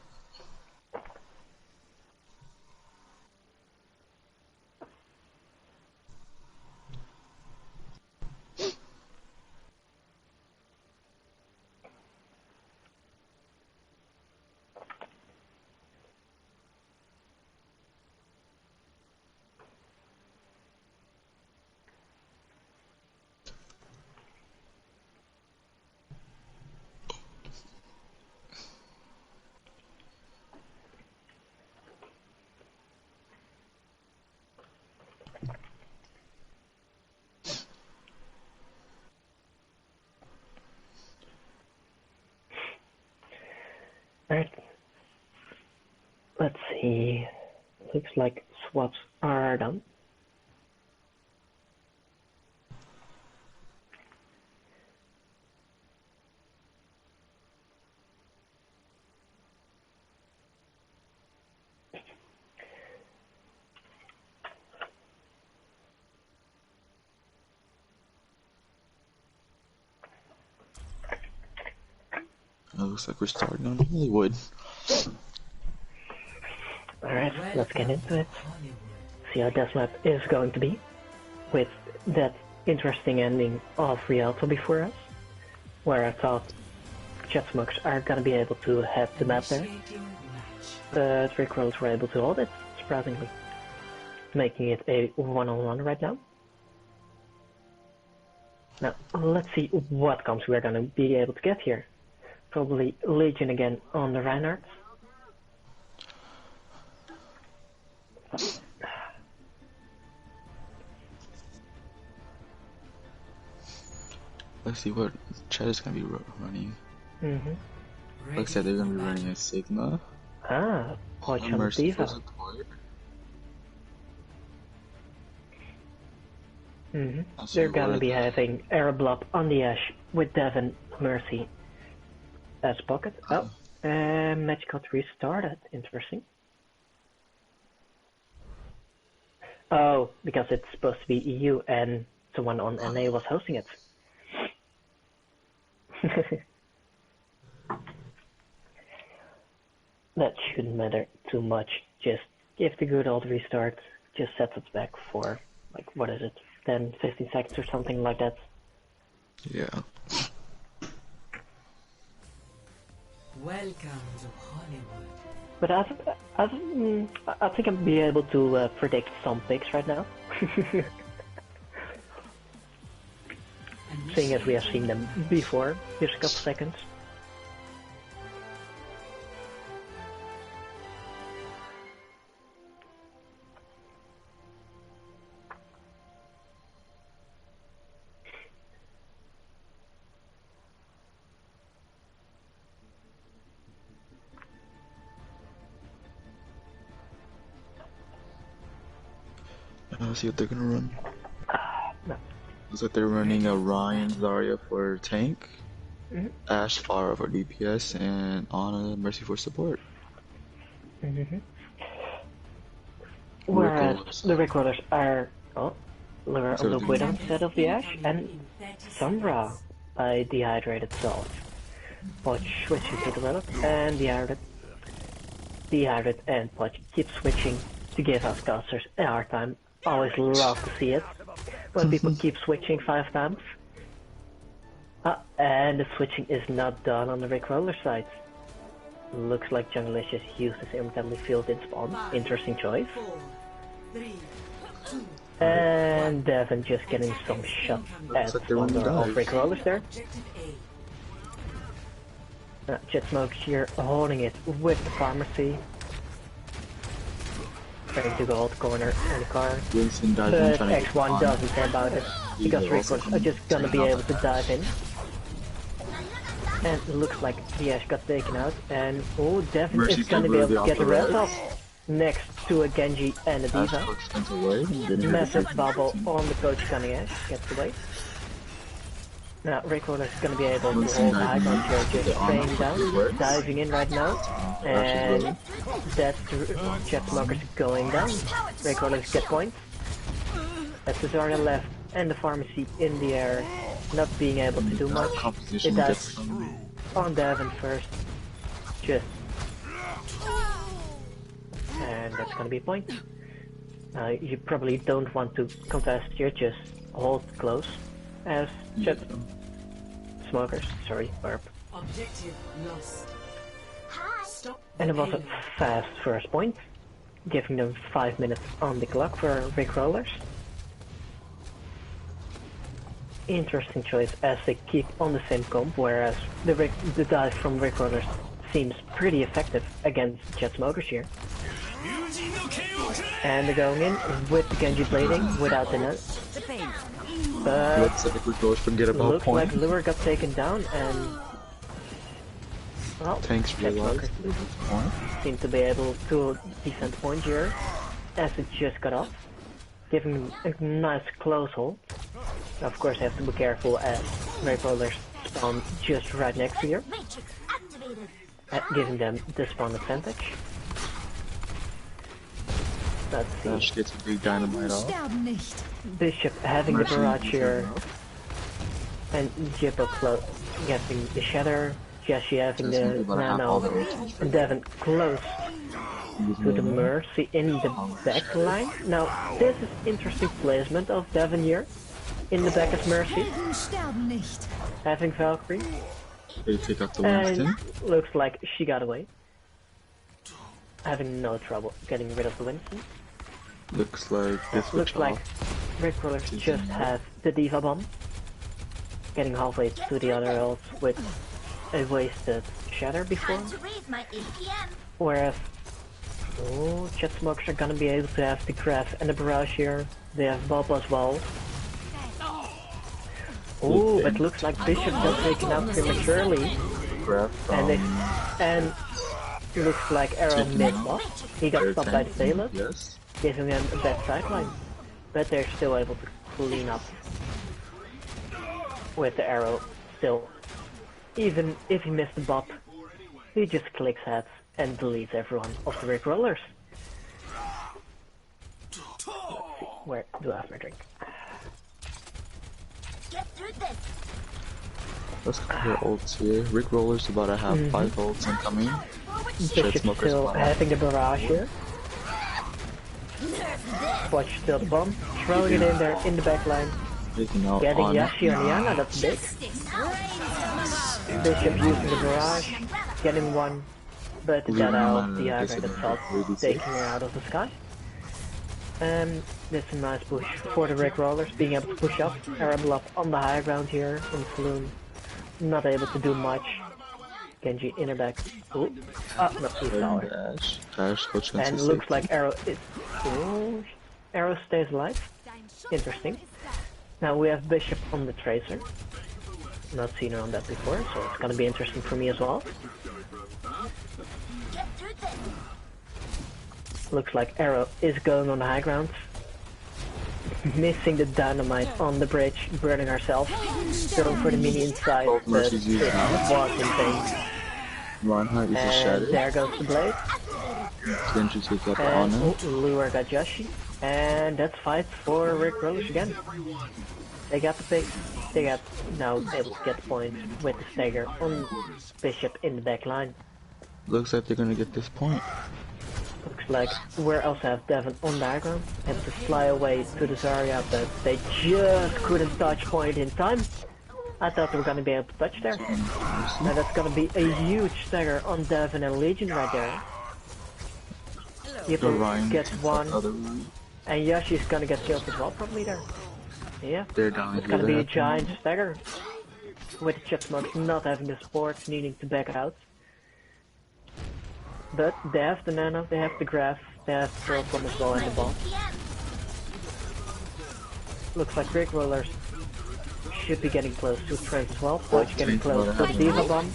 Alright. Let's see. Looks like swaps are done. It looks like we're starting on Hollywood. Alright, let's get into it. See how this map is going to be. With that interesting ending of Rialto before us. Where I thought Jet Smokes are gonna be able to have the map there. But Rick Rolls were able to hold it, surprisingly. Making it a one-on-one right now. Now, let's see what comps we're gonna be able to get here. Probably Legion again on the Reinhardt. Let's see what Chad is gonna be running. Mm-hmm. Looks like they're gonna be running a Sigma. Ah, Poch on Merciful Diva. Support. Mm-hmm. Let's They're see gonna what be having Arablob on the Ash with Devon Mercy as pocket. Oh, match got restarted. Interesting. Oh, because it's supposed to be EU and someone on NA was hosting it. That shouldn't matter too much. Just give the good old restart. Just set it back for, like, what is it, 10, 15 seconds or something like that. Yeah. Welcome to Hollywood. But I think I'll be able to predict some picks right now. Seeing as we have seen them before, just a couple seconds. Let's see what they're gonna run. No. Looks like they're running a Ryan Zarya for tank, Ash Farah for DPS, and Ana Mercy for support. Whereas the recorders are on the Widow instead of the Ash, and Sombra by Dehydrated Salt. Poch switching to the Relic, and Dehydrated and Poch keep switching to give us casters a hard time. Always love to see it when people keep switching 5 times. And the switching is not done on the Rickroller side. Looks like Childish used his immortality field in spawn. Interesting choice. 4, 3, 2, And Devon just getting some shots at one of Rickrollers there. objective A. Jet Smokes here holding it with the pharmacy. Trying to go out corner in the car. Winston But dives in, trying to get X1 on. doesn't care about it because Rickrollers are just gonna be able to dive in. And it looks like the Ashe got taken out, and oh, Devin Mercy's is gonna be gonna able to get the rest right. off. Next to a Genji and a Ash Diva. puts things away. Didn't hit Massive the bubble on the coach gunning Ashe, gets away. Now Rickroller is gonna be able to hold the high ground here, just spraying down, diving in right now. And that's Jet Smokers going down. Rickrollers get points. That's the Zarya left and the pharmacy in the air, not being able to do much. It dies on Devin first. Just. And that's gonna be a point. You probably don't want to contest here, just hold close as Jet Smokers, sorry, burp. Objective lost. Stop. And it was a fast first point, giving them 5 minutes on the clock for Rickrollers. Interesting choice as they keep on the same comp, whereas the dive from Rickrollers seems pretty effective against Jet Smokers here. And they're going in with the Genji blading without the net. But let's say we go forget about looks point. like Lure got taken down and well, Tanks Jet realized Smokers point. seem to be able to defend point here as it just got off, giving a nice close hold. Of course, you have to be careful as Rickrollers spawn just right next to you, giving them the spawn advantage. Let's see. Ash gets a big dynamite off. Sterben nicht. Bishop having the barrage here, and Jippo getting the shatter, Jesse having the nano, and Devin close to the Mercy in the back line. Now, this is interesting placement of Devin here, in the back as Mercy, Sterben nicht. having Valkyrie, They take out the and Winston. looks like she got away, having no trouble getting rid of the Winston. Looks like this Looks switch like off. Rickrollers just have the Diva bomb, getting halfway to the other ult with a wasted shatter before. Whereas, oh, Jet Smokers are gonna be able to have the Graph and the Barrage here. They have Bob as well. Oh, but looks like Bishop got taken out prematurely, Grab and looks like Arrow missed off. He got stopped by the payload, Yes. giving them a bad sideline. But they're still able to clean up with the Arrow still. Even if he missed the bop, he just clicks heads and deletes everyone of the Rickrollers. Let's see, where do I have my drink? Let's compare ults here. Rickrollers about to have 5 ults incoming. Bishop Smokers still bomb. having the barrage here. Watch still the bomb, throwing it in there in the back line. Taking out Getting on Yashi on Yana, that's big. Bishop using the barrage, getting one, but that out the Iron itself, taking her out of the sky. And that's a nice push for the Rickrollers, being able to push up, Arable up on the high ground here in Saloon. Not able to do much. Genji in her back. Ooh. Not too far. Dash. Dash, switch into And looks safety. like Arrow is... Oh, Arrow stays alive. Interesting. Now we have Bishop on the Tracer. Not seen her on that before, so it's gonna be interesting for me as well. Looks like Arrow is going on the high ground. Missing the dynamite on the bridge, burning herself. Going for the mini inside, but it was insane. Reinhardt uses And Shatter. there goes the blade. Genji takes out the And Honor. Lure got Yoshi. And that's fight for Rickrollers again. They got the pick. They got now able to get the point with the stagger on Bishop in the back line. Looks like they're gonna get this point. Looks like we also have Devin on the high ground. Had to fly away to the Zarya, but they just couldn't touch point in time. I thought they were gonna be able to touch there. Now that's gonna be a huge stagger on Devin and Legion right there. The Ryan gets one, other Ryan. and Yoshi's gonna get killed as well probably there. Yeah, They're down it's here. gonna be a They have to- giant stagger. With the Jet Smokers not having the support, needing to back out. But they have the nano, they have the graph, they have the Whirlpool as well and the bomb. Looks like Rickrollers should be getting close to Trent as well. Poach getting close to the Diva Bomb.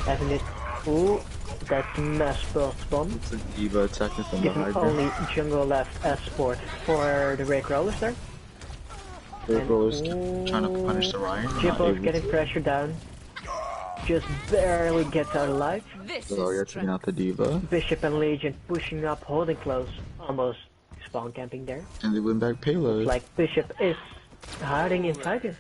Having it. Ooh, that's mass burst bomb. It's a Diva attacking from the Giving Hydra. only jungle left as support for the Rick Rollers there. Rick Rollers trying to punish the Ryan. Jibbo's getting pressured down. Just barely gets out alive. Zarya taking out the Diva. Bishop and Legion pushing up, holding close. Almost spawn camping there. And they win back payload. Like Bishop is hiding inside here.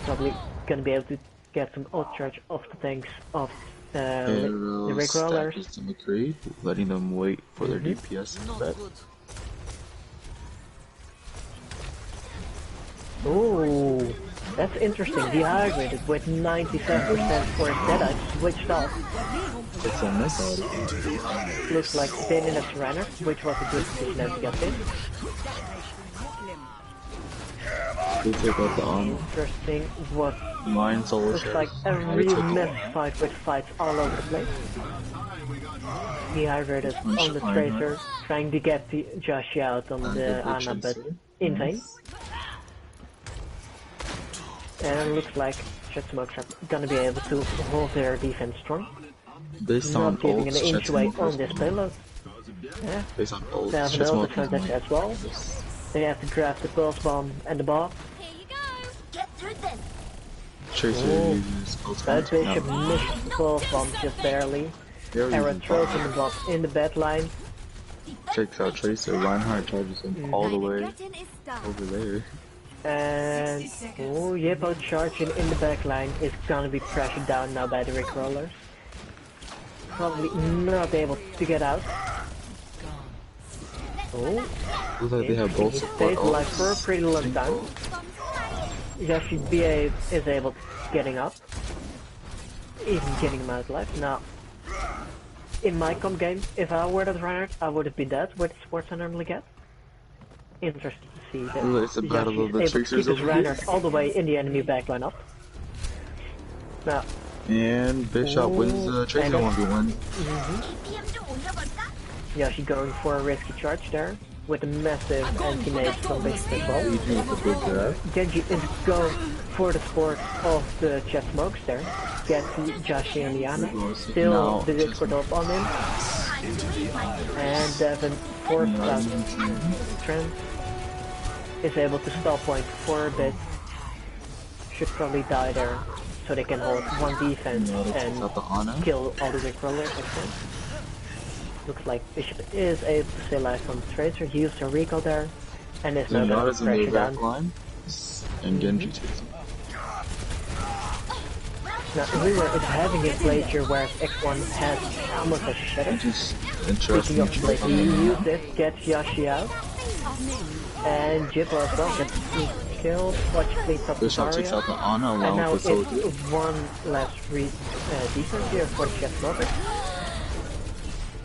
Probably gonna be able to get some ult charge off the tanks of the Rick Rollers. To McCree, letting them wait for their DPS instead. Ooh, that's interesting. Dehydrated with 97% for his Deadeye switched off. It's a miss. Looks like Finn in a Surrender, which was a good position to get in. They take out the armor. Interesting what Mine solo looks like a real mess fight with fights all over the place. Dehydrated on the Tracer, trying to get the Joshi out on the Ana, but in vain. And it looks like Smokes are gonna be able to hold their defense strong. Based on Not giving an ults, inch away on this payload. Yeah, Based on ults, they have an ult advantage as well. They have to draft the Pulse Bomb and the Bomb. Here you go. Get through this. Tracer uses ults. That Bishop missed the Pulse Bomb just barely. Arrow throws in the Bomb in the bed line. Checks out Tracer. Reinhardt charges him all the way over there. And Yippo charging in the back line is gonna be pressured down now by the Rick Rollers. Probably not able to get out. Oh, Looks like they have both he support stays alive for a ults. pretty long time. Yoshi BA is able to getting up. Even getting him out alive. Now, in my comp game, if I were that runner, I would have been dead with the supports I normally get. Interesting to see that It's a battle of the Yoshi is able to Tracers keep his over here. runner all the way in the enemy backline up. Now, And Bishop wins the Tracer 1v1. Yoshi going for a risky charge there with a massive anti-nade from Bishop as well. Legion with a big grab. Genji is going for the support of the Chet Smokes there. Gets Joshi and Liana. Still the Discord up on him. And Devin forced out. Trent is able to stop point for a bit. Should probably die there. So they can hold one defense and kill all the Rick Rollers. Looks like Bishop is able to stay alive from the Tracer. He used a recall there. And is now going to pressure down. Line, and Genji takes him. Now, Reaver is having a play here where X1 has almost a shadow. Just Speaking interesting. of play, he used it, gets Yoshi out. And Jibbo as well gets killed. Watch cleans up Bishop takes Zarya. out the Ana And along now with it's the Soldier. one last defense here for Chef Smoker.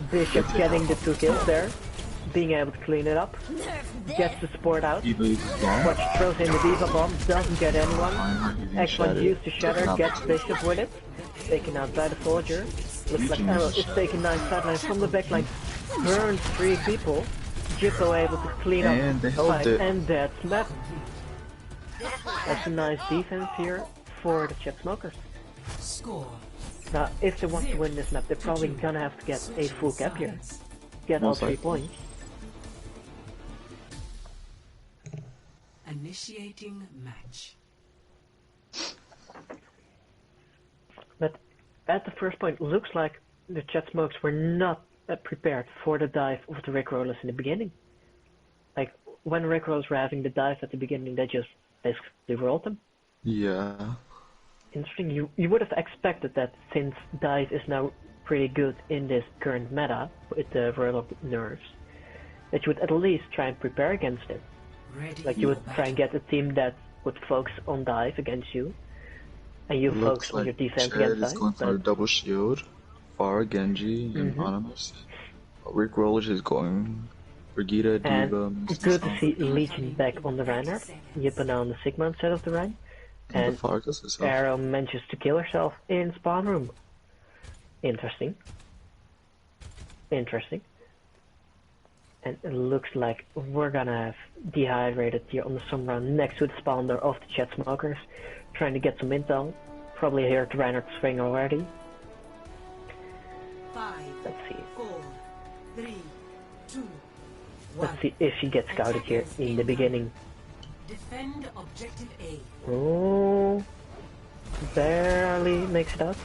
Bishop getting the 2 kills there. Being able to clean it up. Gets the support out. Diva uses bomb. Watch throws in the Diva Bomb. Doesn't get anyone. Reinhardt using X1 Shatter. used the Shatter. Taking out Gets the Bishop with it. Taken out by the Soldier. Looks like Arrow is taking 9 sidelines from the backline. Burns 3 people. Jippo able to clean up And they held fight, it. and that's map. That's a nice defense here for the Chet Smokers. Score. Now, if they want to win this map, they're probably gonna have to get a full cap here. Get all Most 3 likely. points. Initiating match. But at the first point, looks like the Chet Smokes were not prepared for the dive of the Rick Rollers in the beginning. Like, when Rick Rollers were having the dive at the beginning, they just basically rolled them. Yeah. Interesting. You would have expected that since dive is now pretty good in this current meta with the roll nerfs, that you would at least try and prepare against it. Ready Like you would for try and get a team that would focus on dive against you, and you Looks focus on your defense Chad against is dive. going for a But double shield. Pharah, Genji, and Anonymous. Rick Rollers is going Brigitte, Diva, and good to see Legion back on the Reinhardt. Yippa now on the Sigma instead of the Rein. and And the Farkas herself. Arrow manages to kill herself in spawn room. Interesting. Interesting. And it looks like we're gonna have Dehydrated here on the Sombra next to the spawner of the Chat Smokers, trying to get some intel. Probably heard Reinhardt swing already. 5, Let's see. 4, 3, 2, 1. Let's see if she gets scouted here in the beginning. Defend objective A. Oh, barely makes it out.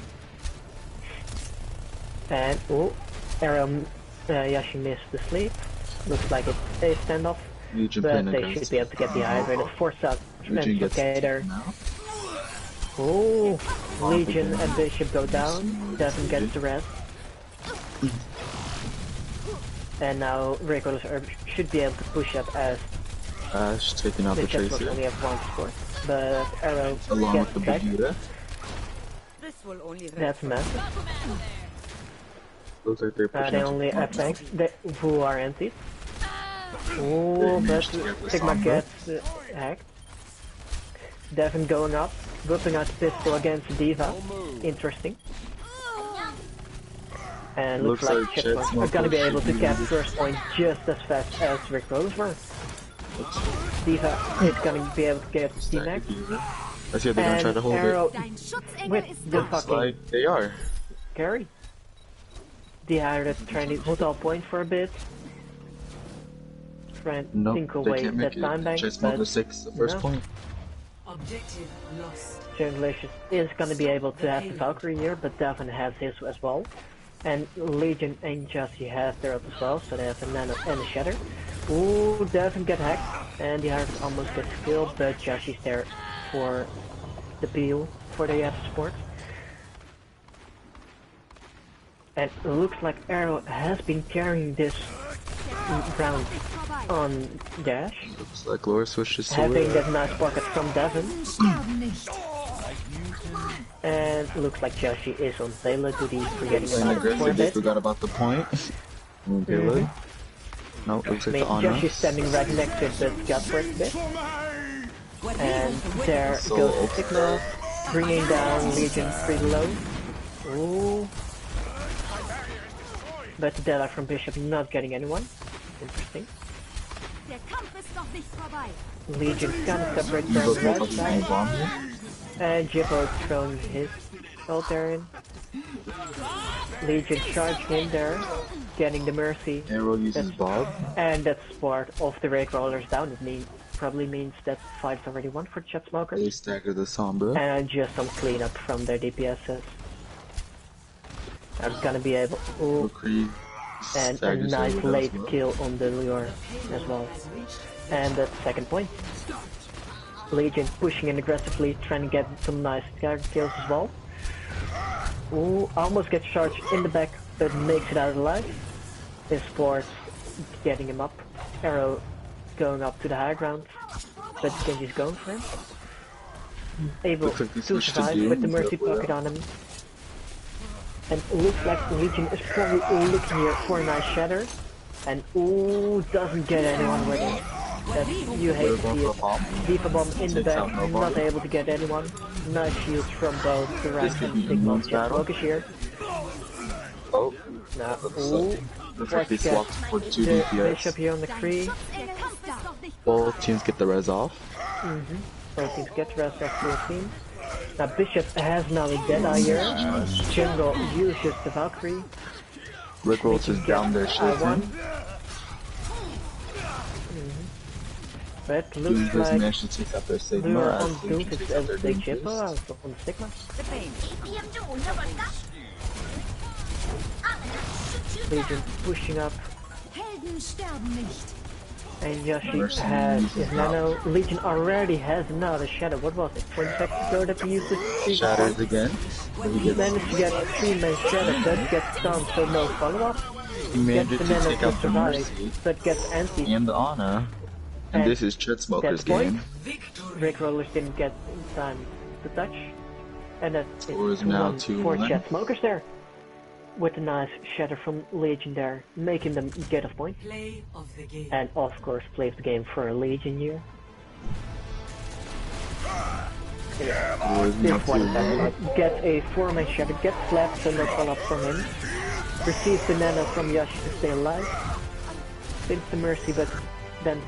And oh, arrow. Yeah, she missed the sleep. Looks like it's a standoff, but they should be able to get Dehydrated. Force out Translocator. Oh, Legion and Bishop go down. Doesn't get the rest. And now Recoilers should be able to push up as Ash taking out the Tracer. Only have one support, but Arrow Along gets with the back. Vegeta. This will only That's massive. Looks like they're pushing They out only to have tanks who are empty. Oh, They but managed to get the Sigma Sombra. gets hacked. Devin going up, whipping out the pistol against D.Va. Interesting. And looks like Chipmunk are gonna be able to get first point just as fast as Rick Rose were. D.Va is gonna be able to get D-Max. Let's see if they're gonna try to hold Arrow it. with the Looks fucking like they are. carry. Dehydrated trying to hold all point for a bit. Trying to think Nope, they away can't that make time it. bank, Chase Smoker but 6, the first no. point. Objective lost. Childish is gonna be able to have the Valkyrie here, but Devin has his as well. And Legion and Jussie have theirs as well, so they have a Nano and a Shatter. Ooh, Devin get hacked, and Dehydrated almost gets killed, but Jussie's there for the peel for the support. And it looks like Arrow has been carrying this round on Dash, Looks like Laura switches to having it. that nice pocket from Devin. And it looks like Joshi is on payload duty, forgetting And about it for a aggressive, they bit. forgot about the point. Okay, no, looks I like mean, the honor. Joshi's standing right next to it, but got for it a bit. And there So- goes Sigma, bringing down Legion pretty low. Ooh. But the Della from Bishop not getting anyone. Interesting. Der Kampf ist noch nicht vorbei. Legion's gonna separate You from look the right like side. a bomb here. And Jippo throwing his ult there in. Legion charging in there, getting the Mercy. Arrow uses Bob. And that's part of the Rake Rollers down. It probably means that fight's already won for Chat Smokers. They stagger the Sombra. And just some cleanup from their DPSs. I'm gonna be able. Ooh, McCree and a staggers nice over late as well. kill on the Lure as well. And that's second point. Legion pushing in aggressively, trying to get some nice kills as well. Ooh, almost gets charged in the back, but makes it out alive. His Sports getting him up. Arrow going up to the high ground, but Genji's going for him. Able Looks like he to switched to survive Doom, with the but Mercy well. pocket on him. And looks like Legion is probably looking here for a nice Shatter. And ooh, doesn't get anyone with it. That you hate to see it. D.Va bomb in the back, not able to get anyone. Nice shields from both the right This could and be Sigma. Moon's Just battle. focus here. Oh, Now, looks ooh, looks like they let's get swapped for 2 the Bishop DPS. here on the tree. Der Kampf ist noch nicht Both teams get the res off. Both teams get the rest of the team. Now Bishop has now a Deadeye here. Jungle uses the Valkyrie. Rick rolls is down there I1. shooting. But Doom looks does like manage to take out their Sigma Lure as on Doom Doom takes is out as their the Doom Jippo boost. on the Sigma. Legion pushing up. Helden sterben nicht. And Yoshi Mercy has uses his nano. Legion already has another Shadow. What was it? 20 seconds ago that he used it? Shatters again. But he He gets managed to get a 3-man Shadow, but gets stunned, so no follow-up. he Gets manages the to nano take to out the survive, Mercy but gets anti. and the Ana. And And this is Chet Smoker's that point, game. Rick Rollers didn't get time to touch. And that Score is is now 2-1 for 2-1. Chat Smokers there. With a nice Shatter from Legion there, making them get a point. Play of the game. And of course, plays the game for a Legion here. Score is now This one 2-1. gets a 4-man Shatter, gets slapped, so no follow-up from him. Receives the nano from Yoshi to stay alive. spins the Mercy, but then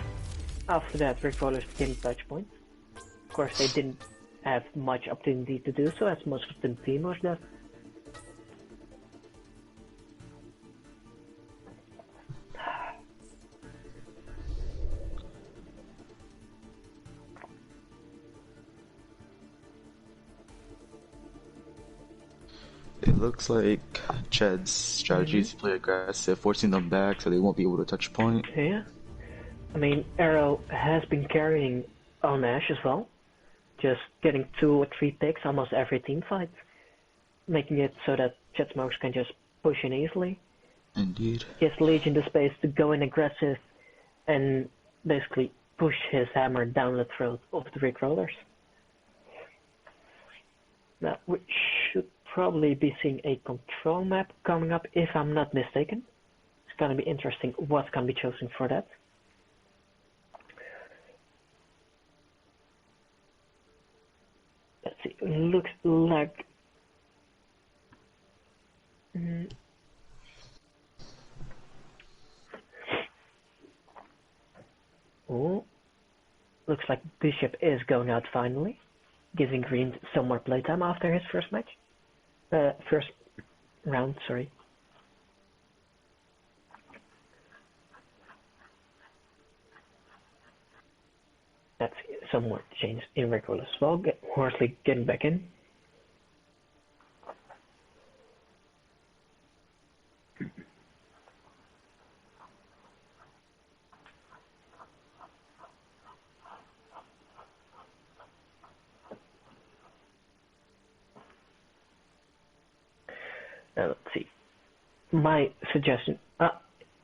after that Rickrollers became touch points. Of course, they didn't have much opportunity to do so, as most of the team was dead. It looks like Chad's strategy is to play aggressive, forcing them back so they won't be able to touch point. Yeah. I mean, Arrow has been carrying on Ashe as well. Just getting 2 or 3 picks almost every team fight. Making it so that Chet Smokes can just push in easily. Indeed. Gives Legion the space to go in aggressive and basically push his hammer down the throat of the Rickrollers. Now, we should probably be seeing a control map coming up, if I'm not mistaken. It's gonna be interesting what's gonna be chosen for that. Let's see, looks like... Oh, looks like Bishop is going out finally, giving Green some more playtime after his first match. First round, sorry. That's some more change in Rickroll as well. Horsley getting back in. Now let's see. My suggestion,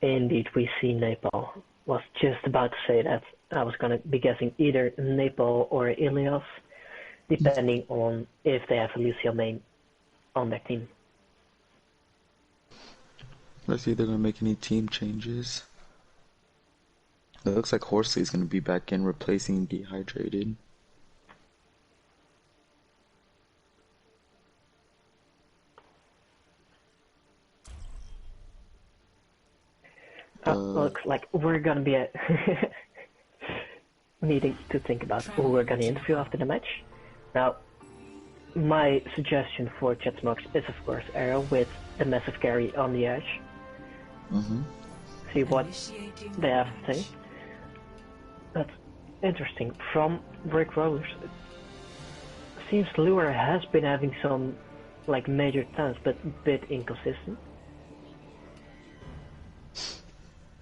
indeed we see Nepal. Was just about to say that. I was gonna be guessing either Nepal or Ilios, depending on if they have a Lucio main on their team. Let's see if they're gonna make any team changes. It looks like Horsley's gonna be back in, replacing Dehydrated. Looks like we're gonna be needing to think about who we're gonna interview after the match. Now, my suggestion for Chet Smokes is of course Arrow with the massive carry on the Ashe. See what they have to say. That's interesting. From Rickrollers, it seems Lure has been having some like major talents, but a bit inconsistent.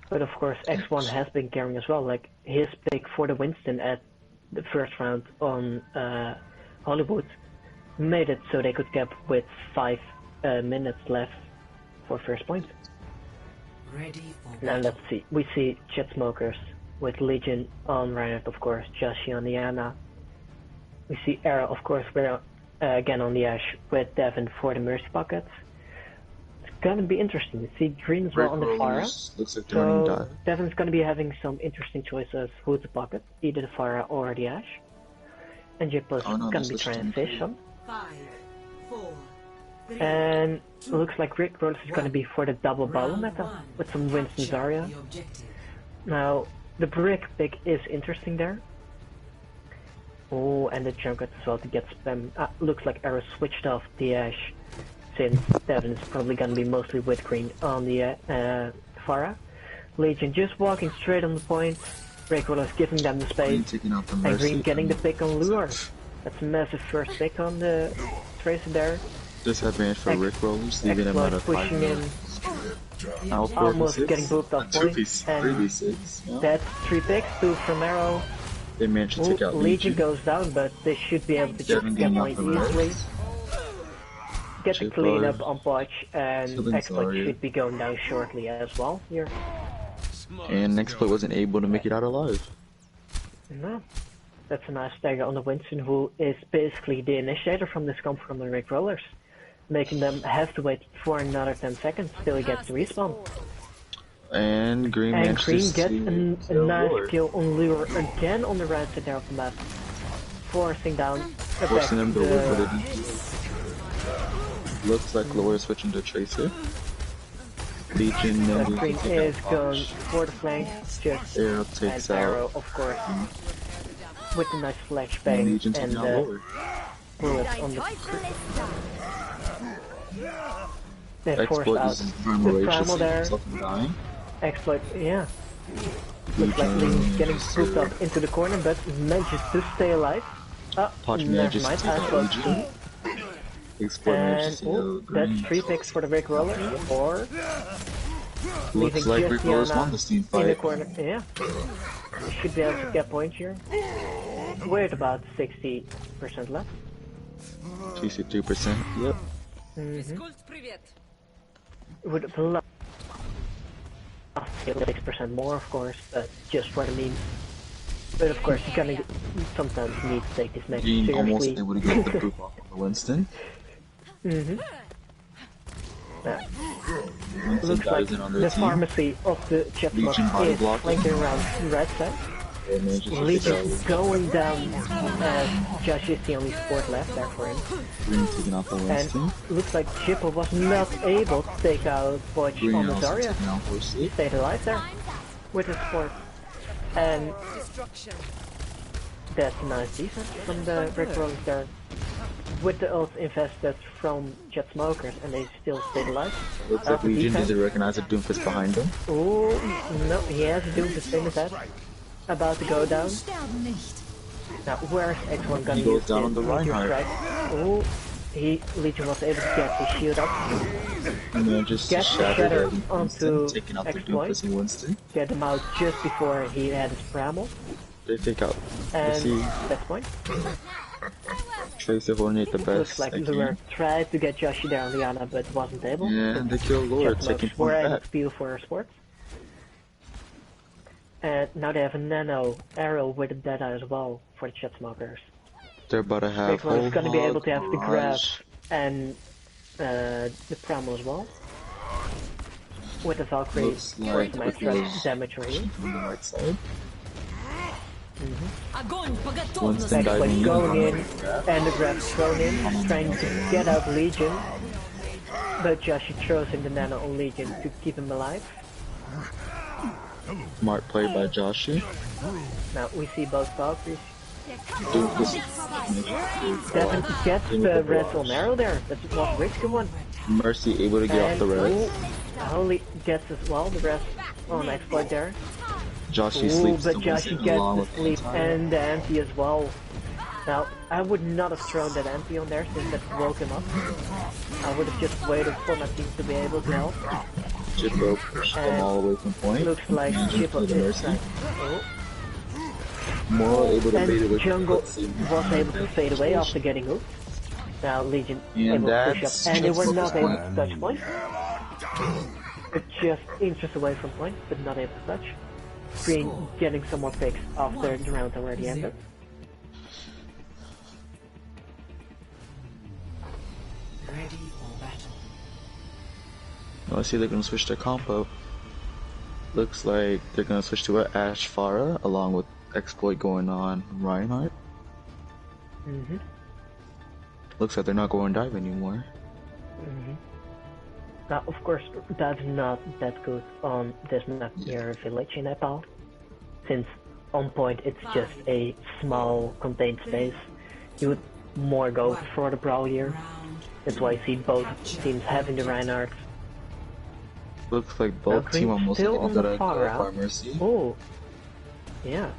But of course, X1 has been carrying as well. Like his pick for the Winston at the first round on Hollywood made it so they could cap with 5 minutes left for first point. Ready for Now let's see. We see Jet Smokers with Legion on Reinhardt, of course, Joshi on the Ana. We see Arrow, of course, we're again on the Ashe with Devin for the Mercy pockets. Gonna be interesting to see Green as well on the Pharah. Looks like they're running So Devin's gonna be having some interesting choices who to pocket, either the Pharah or the Ashe. And Jippo's gonna be trying to fish some. 5, 4, 3, And looks like Rick Rose is gonna be for the double bottle meta with some Winston Zarya. the objective. Now the brick pick is interesting there. Oh, and the Junket as well to get spam. Looks like Arrow switched off the Ashe, since Devin is probably gonna be mostly with Green on the Pharah. Legion just walking straight on the point. Rickrollers giving them the space. And Green getting the pick on Lure. That's a massive first pick on the Tracer there. Disadvantage for Rickrollers, leaving them out of 5 pushing in, minutes. almost getting booped off point. And 3v6. that's 3 picks, 2 from Arrow. They managed to take out Legion goes down, but they should be able to Devin just get getting point out the easily. Mercy. Get the cleanup on Poch, and Killing Exploit Zarya. should be going down shortly as well here. And Exploit wasn't able to make it out alive. No. That's a nice stagger on the Winston, who is basically the initiator from this comp from the Rickrollers, making them have to wait for another 10 seconds till he gets the respawn. And Green And managed Green to gets see a nice kill on Lure again on the right side there of the map, forcing down the forcing them to back work with it. Looks like Lure switching to Tracer. Legion Green is going for the flank, just Arrow an takes arrow, out. of course, with a nice flashbang And Legion taking and out Lord. bullets Dein on the Teufel ist da. they forced Exploit out uses the primal rage to primal save there. himself from dying. Exploit, yeah. Looks like Legion's getting scooped up into the corner, but manages to stay alive. Oh, Podge never manages to mind, take I out was Legion. Exploit manages and to oh, take out that's 3 Green. picks for the Rick Roller, or Looks leaving like just Rick Roller's won Yana this team in the fight. corner. Yeah, should be able to get points here. We're at about 60% left. 63%. Yep. Would have loved 6% more, of course, but just for the memes. But of course, you kind of sometimes need to take this match Green almost seriously. able to get the proof off of Winston. Winston Looks like dives in on their the team. pharmacy of the Chatmok Legion body is blocking. flanking around the right side. And manages to take Legion out going down as Josh is the only support left there for him. Green taking out the And Winston. looks like Jippo was not able to take out Butch Green on the also Zarya. taking out He Horsey. stayed alive there with his support. And that's a nice defense from the Rick Rollers there. With the ult invested from Jet Smokers and they still stayed alive. Looks like After Legion defense. doesn't recognize a Doomfist behind him. Oh, no, he has doing the same as that. About to go down. Sterben nicht. Now, where's X1 gonna He goes use down this on the meteor Reinhardt. strike? Oh, Legion was able to get his shield up, And then just Get the shattered shatter Winston, onto taking out the exploit. Doomfist and Winston. get him out just before he had his primal, They take out. and see that's point. Trace to coordinate the Looks best. like they Lure can. tried to get Yoshi there on Liana, but wasn't able. And they kill Lord, Jet taking Smokes were point able back. to peel for sports. And now they have a nano arrow with a dead eye as well for the Jet Smokers. They're about to have Rick Roll is going to be able to have the grab Mirage. and the primal as well. With the Valkyrie Looks for like some Rick extra Roll's damage for you. on the right side. Огонь по Winston готовности. diving Exploit in. going in, and the grab thrown in, trying to get out Legion. But Joshi throws in the nano on Legion to keep him alive. Smart play by Joshi. Now we see both Valkyries. Der Kampf Doomfist Devin gets the red on arrow there. That was a risky one. Mercy able to get off And the res. Holy gets as well the rest on exploit there. Joshi Ooh, sleeps but the Joshi Winston gets along the with sleep anti. and the anti as well. Now, I would not have thrown that anti on there since that woke him up. I would have just waited for my team to be able to help. Jippo pushed them all away from point. Looks like Managing to Jippo kill the is Mercy. oh, Moral able to bait and away Jungle from Mercy. was able to fade away after getting hooked. Now Legion And able to push that's up, and they were just not the able to plan. touch point. They're just inches away from point, but not able to touch. Green getting some more picks after the round already ended. Ready for battle. Oh, I see they're gonna switch their compo. Looks like they're gonna switch to an Ash Farah along with exploit going on Reinhardt. Looks like they're not going dive anymore. Now, of course, that's not that good on this map near Village in Nepal, since on point it's just a small contained space. You would more go for the Brawl here. That's why I see both teams having the Reinhardt. Looks like both Green team almost still all on the gotta far go out. for Mercy. Oh, yeah.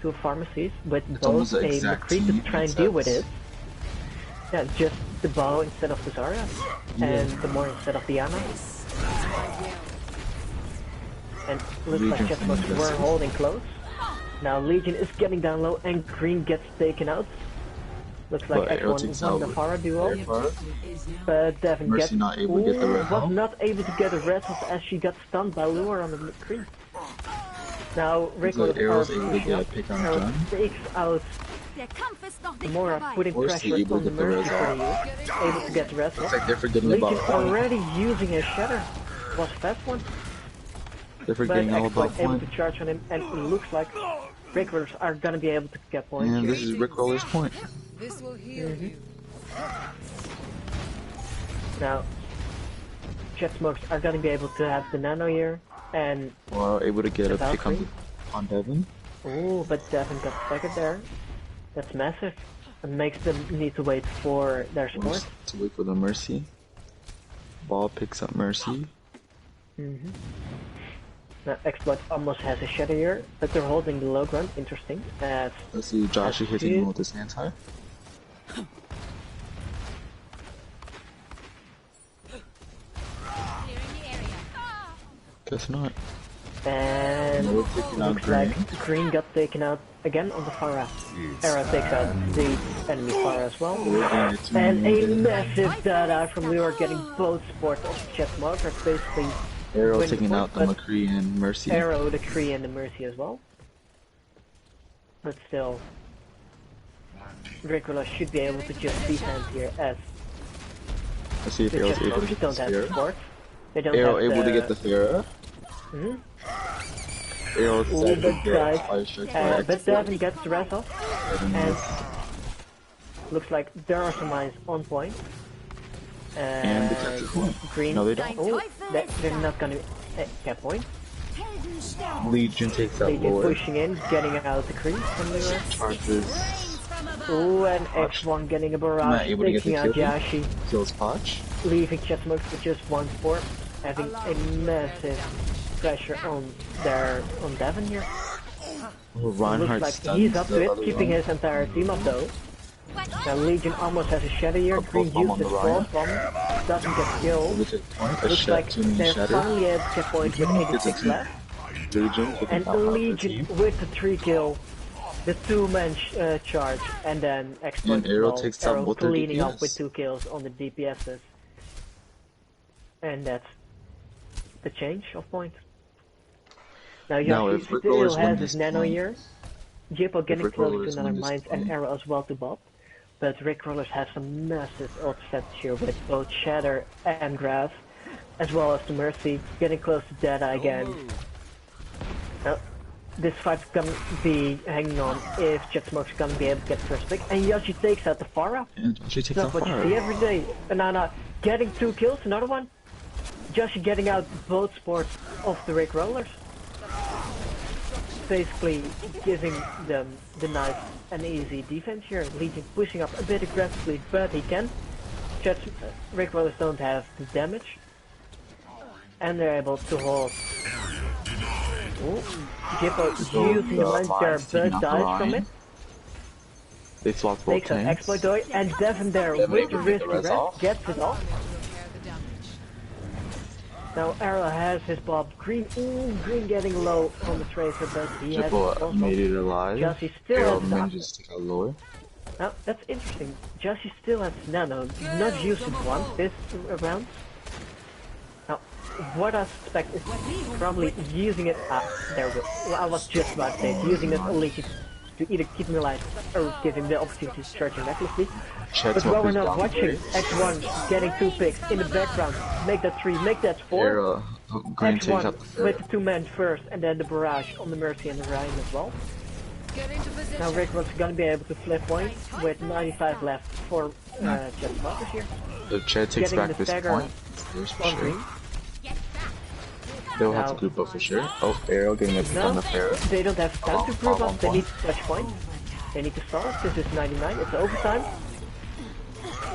Two pharmacies with It's both almost the a exact McCree to team, try and deal with it. except- Yeah, just the bow instead of the Zarya, and the more instead of the Ana. And looks like Legion Jetbox finishes. were holding close. Now Legion is getting down low and Green gets taken out. Looks like But Arrow X1 takes won the out Farah duel. Farah. Is now But Devin Mercy gets not able to get the red was help. not able to get a red help as she got stunned by Lure on the McCree. Now Rick Looks like Arrow's able to pushing get a up. pick on Arrow John. takes out Der Kampf ist noch nicht Mora, vorbei. putting Horsey pressure able on to the get the Mercy res for off. you. Able to get the res Looks off. like they're forgetting Legion about point. already using a shatter. Was a fast one. They're But forgetting all Exploit about able point. to charge on him, and it looks like Rickers are gonna be able to get points. And this is Rick Roller's point. This will heal you. Now, Jet Smokes are gonna be able to have the Nano here, and Or able to get a pick Valkyrie. on Devin. Oh, but Devin got staggered there. That's massive. It makes them need to wait for their support. To wait for the Mercy. Ball picks up Mercy. Now, Exploit almost has a shadow here, but they're holding the low ground. Interesting. As Let's see Joshy hitting him with his anti. Guess not. and No, we're taking out looks like Green got taken out again on the Pharah. Era takes out the enemy Pharah as well. And a massive data from Lure getting both sports of Jet Smoker, basically Arrow winning taking the out the point, McCree and Mercy. but Arrow, the Kree, and the Mercy as well. But still, Ricola should be able to just defend here as Let's see if the Arrow's Jet able to Smokers get don't the have Pharah. support. They don't Arrow have able to get the Pharah. Arrow Ooh, said but guys, fire strike but by Devin gets the rest off, and looks like there are some mines on point. And the capture point. Green. No, they don't. Oh, they're not gonna get point. Legion takes out Legion Lord. pushing in, getting out the creep from the rest. Charges. Ooh, and X1 getting a Not barrage, able to get taking the out kill. Yashi, Kills Potch. leaving Chessmokes with just one sport, having a massive pressure on Devin here. Reinhardt Looks like stuns he's up the to it, other keeping one. his entire team up though. Now Legion almost has a shadow here, Green bomb on uses the pulse Ryan. bomb, doesn't get killed. Able to take point. A Looks shot, like 2 mini they're shatter. finally able to get point with Gets a 86 team. left. Legion taking And out the half their Legion team. with the 3 kill, the 2-man charge, and then Exploit And as Arrow well. takes out Arrow both their cleaning up DPS. with 2 kills on the DPSs. And that's the change of point. Now Now, Yoshi if Rick still Rollers win has this his nano point- here. Jippo getting Rick closer Rollers to another win this mines and point- Arrow as well to Bob. But Rick Rollers has some massive ult sets here with both Shatter and Grass, as well as the Mercy, getting close to Data again. Now, this fight's gonna be hanging on if Jetsmoke's gonna be able to get first pick. And Yoshi takes out the Pharah. And she takes That's out what you see fire. every day. Banana getting 2 kills, another one. Yoshi getting out both sports of the Rick Rollers. Basically giving them the nice and easy defense here. Legion pushing up a bit aggressively, but he can. Rick Rollers don't have the damage. And they're able to hold. Oh, Jippo using the mines there, but dies from it. They flock both Takes out tanks. Exploit Doy, and Devin there Devin with able the to get risky the res rest off. gets it off. Now Arrow has his Bob. Green, ooh, Green getting low on the Tracer, but he has Jippo made it alive. Jussie still Arrow has manages to take out Lord. Now that's interesting. Jussie still has Nano, not used it once this round. Now, what I suspect is probably using it. There we go. Well, I was just about to say using it only to either keep him alive or give him the opportunity to charge him recklessly. But while we're not watching, X1 getting 2 picks in the background, make that 3, make that 4. Arrow, Green takes out X1 the with Pharah. the 2-man first, and then the barrage on the Mercy and the Ryan as well. Now Rick was gonna be able to flip point with 95 left for Jet Smokers here. The Chad takes Getting back the this stagger point. There's for on sure. Green. They'll have Now- to group up for sure. Oh, Arrow getting a pick on No, the Pharah. they don't have time to Oh, group oh, up, they oh. need to touch point. They need to stall it, this is 99, it's overtime.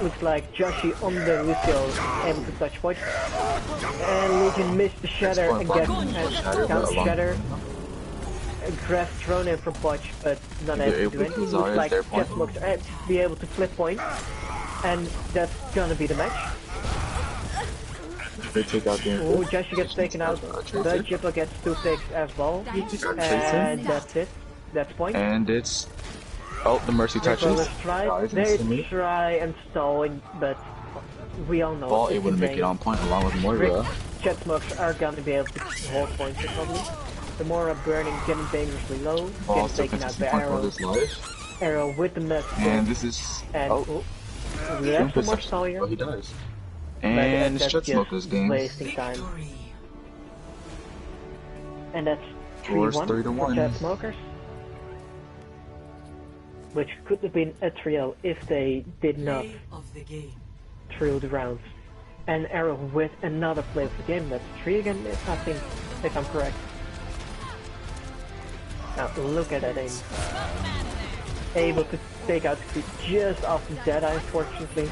Looks like Joshi on the Lucio able to touch point. And Legion missed the Shatter and gets Shatter, down but along- Shatter. Graf thrown in from Potch, but not They're able to do able to anything. desire Looks like their point. Jetmokes are able to be able to flip point. And that's gonna be the match. They take out the Oh, Joshi gets taken out, but Jippo gets 2 picks as well. And that's it. That's point. And it's... Oh, the Mercy touches. Rollers try, Dies they instantly. try and stall, but we all know Ball it's able to make it insane. on point along with Rick, Moira. Jet Smokes are gonna be able to hold points here probably. The Mora burning, getting dangerously low, Ball getting still taken out consistent by point all Arrow. his life. Arrow with the mess. And this is... And Oh, we have some more Shrimp stall here. Oh, he does. But And it's that's Jet just Smoker's game. wasting time. Victory. And that's Scores 3-1 for 3-1. Jet Smokers. Which could have been a trio if they did not Play of the game. through the rounds. And Arrow with another play of the game. That's 3 again, I think, if I'm correct. Now look at that aim. Able to take out the creep just after Deadeye, unfortunately.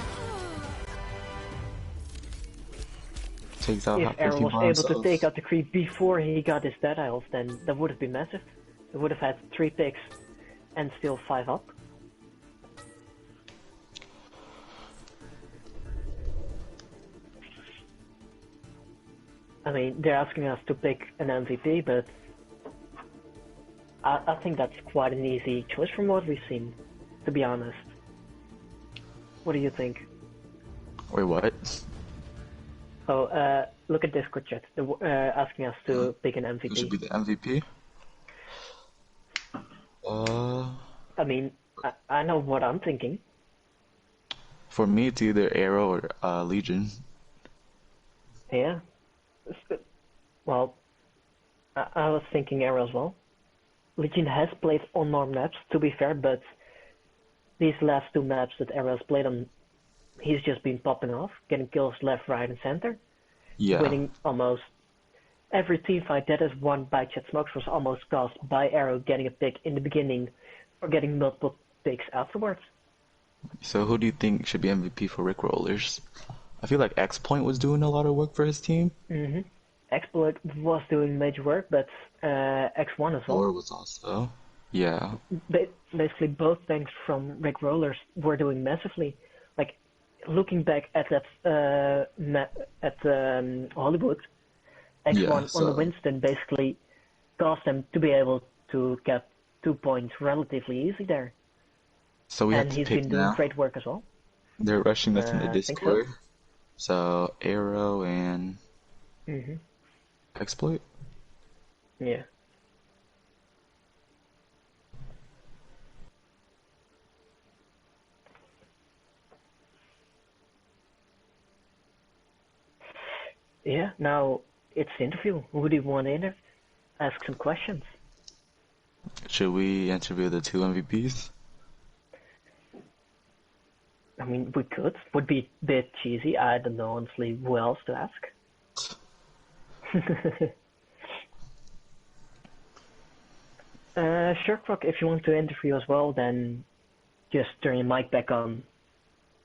Takes out If Arrow was by able to himself. take out the creep before he got his Deadeye off, then that would have been massive. He would have had 3 picks and still 5 up. I mean, they're asking us to pick an MVP, but I think that's quite an easy choice from what we've seen, to be honest. What do you think? Wait, what? Oh, look at Discord chat. They're asking us to pick an Who should MVP. be the MVP? I mean, I know what I'm thinking. For me, it's either Arrow or Legion. Yeah. Well, I was thinking Arrow as well. Legion has played on more maps, to be fair, but these last 2 maps that Arrow has played on, he's just been popping off, getting kills left, right, and center. Yeah. Winning almost every teamfight that is won by Chet Smokes was almost caused by Arrow getting a pick in the beginning or getting multiple picks afterwards. So who do you think should be MVP for Rick Rollers? I feel like X Point was doing a lot of work for his team. Exploit was doing major work, but X1 as well. Thor was also. Yeah. Basically, both tanks from Rick Rollers were doing massively. Like, looking back at that Hollywood, X1 on the Winston basically caused them to be able to get 2 points relatively easy there. So we have And to he's pick been doing now. great work as well. They're rushing us in the I think Discord. So Arrow and Exploit. Yeah. Yeah, now it's the interview. Who do you want to ask some questions? Should we interview the 2 MVPs? I mean, we could. Would be a bit cheesy. I don't know, honestly, who else to ask. Sure, Croc, if you want to interview as well, then just turn your mic back on,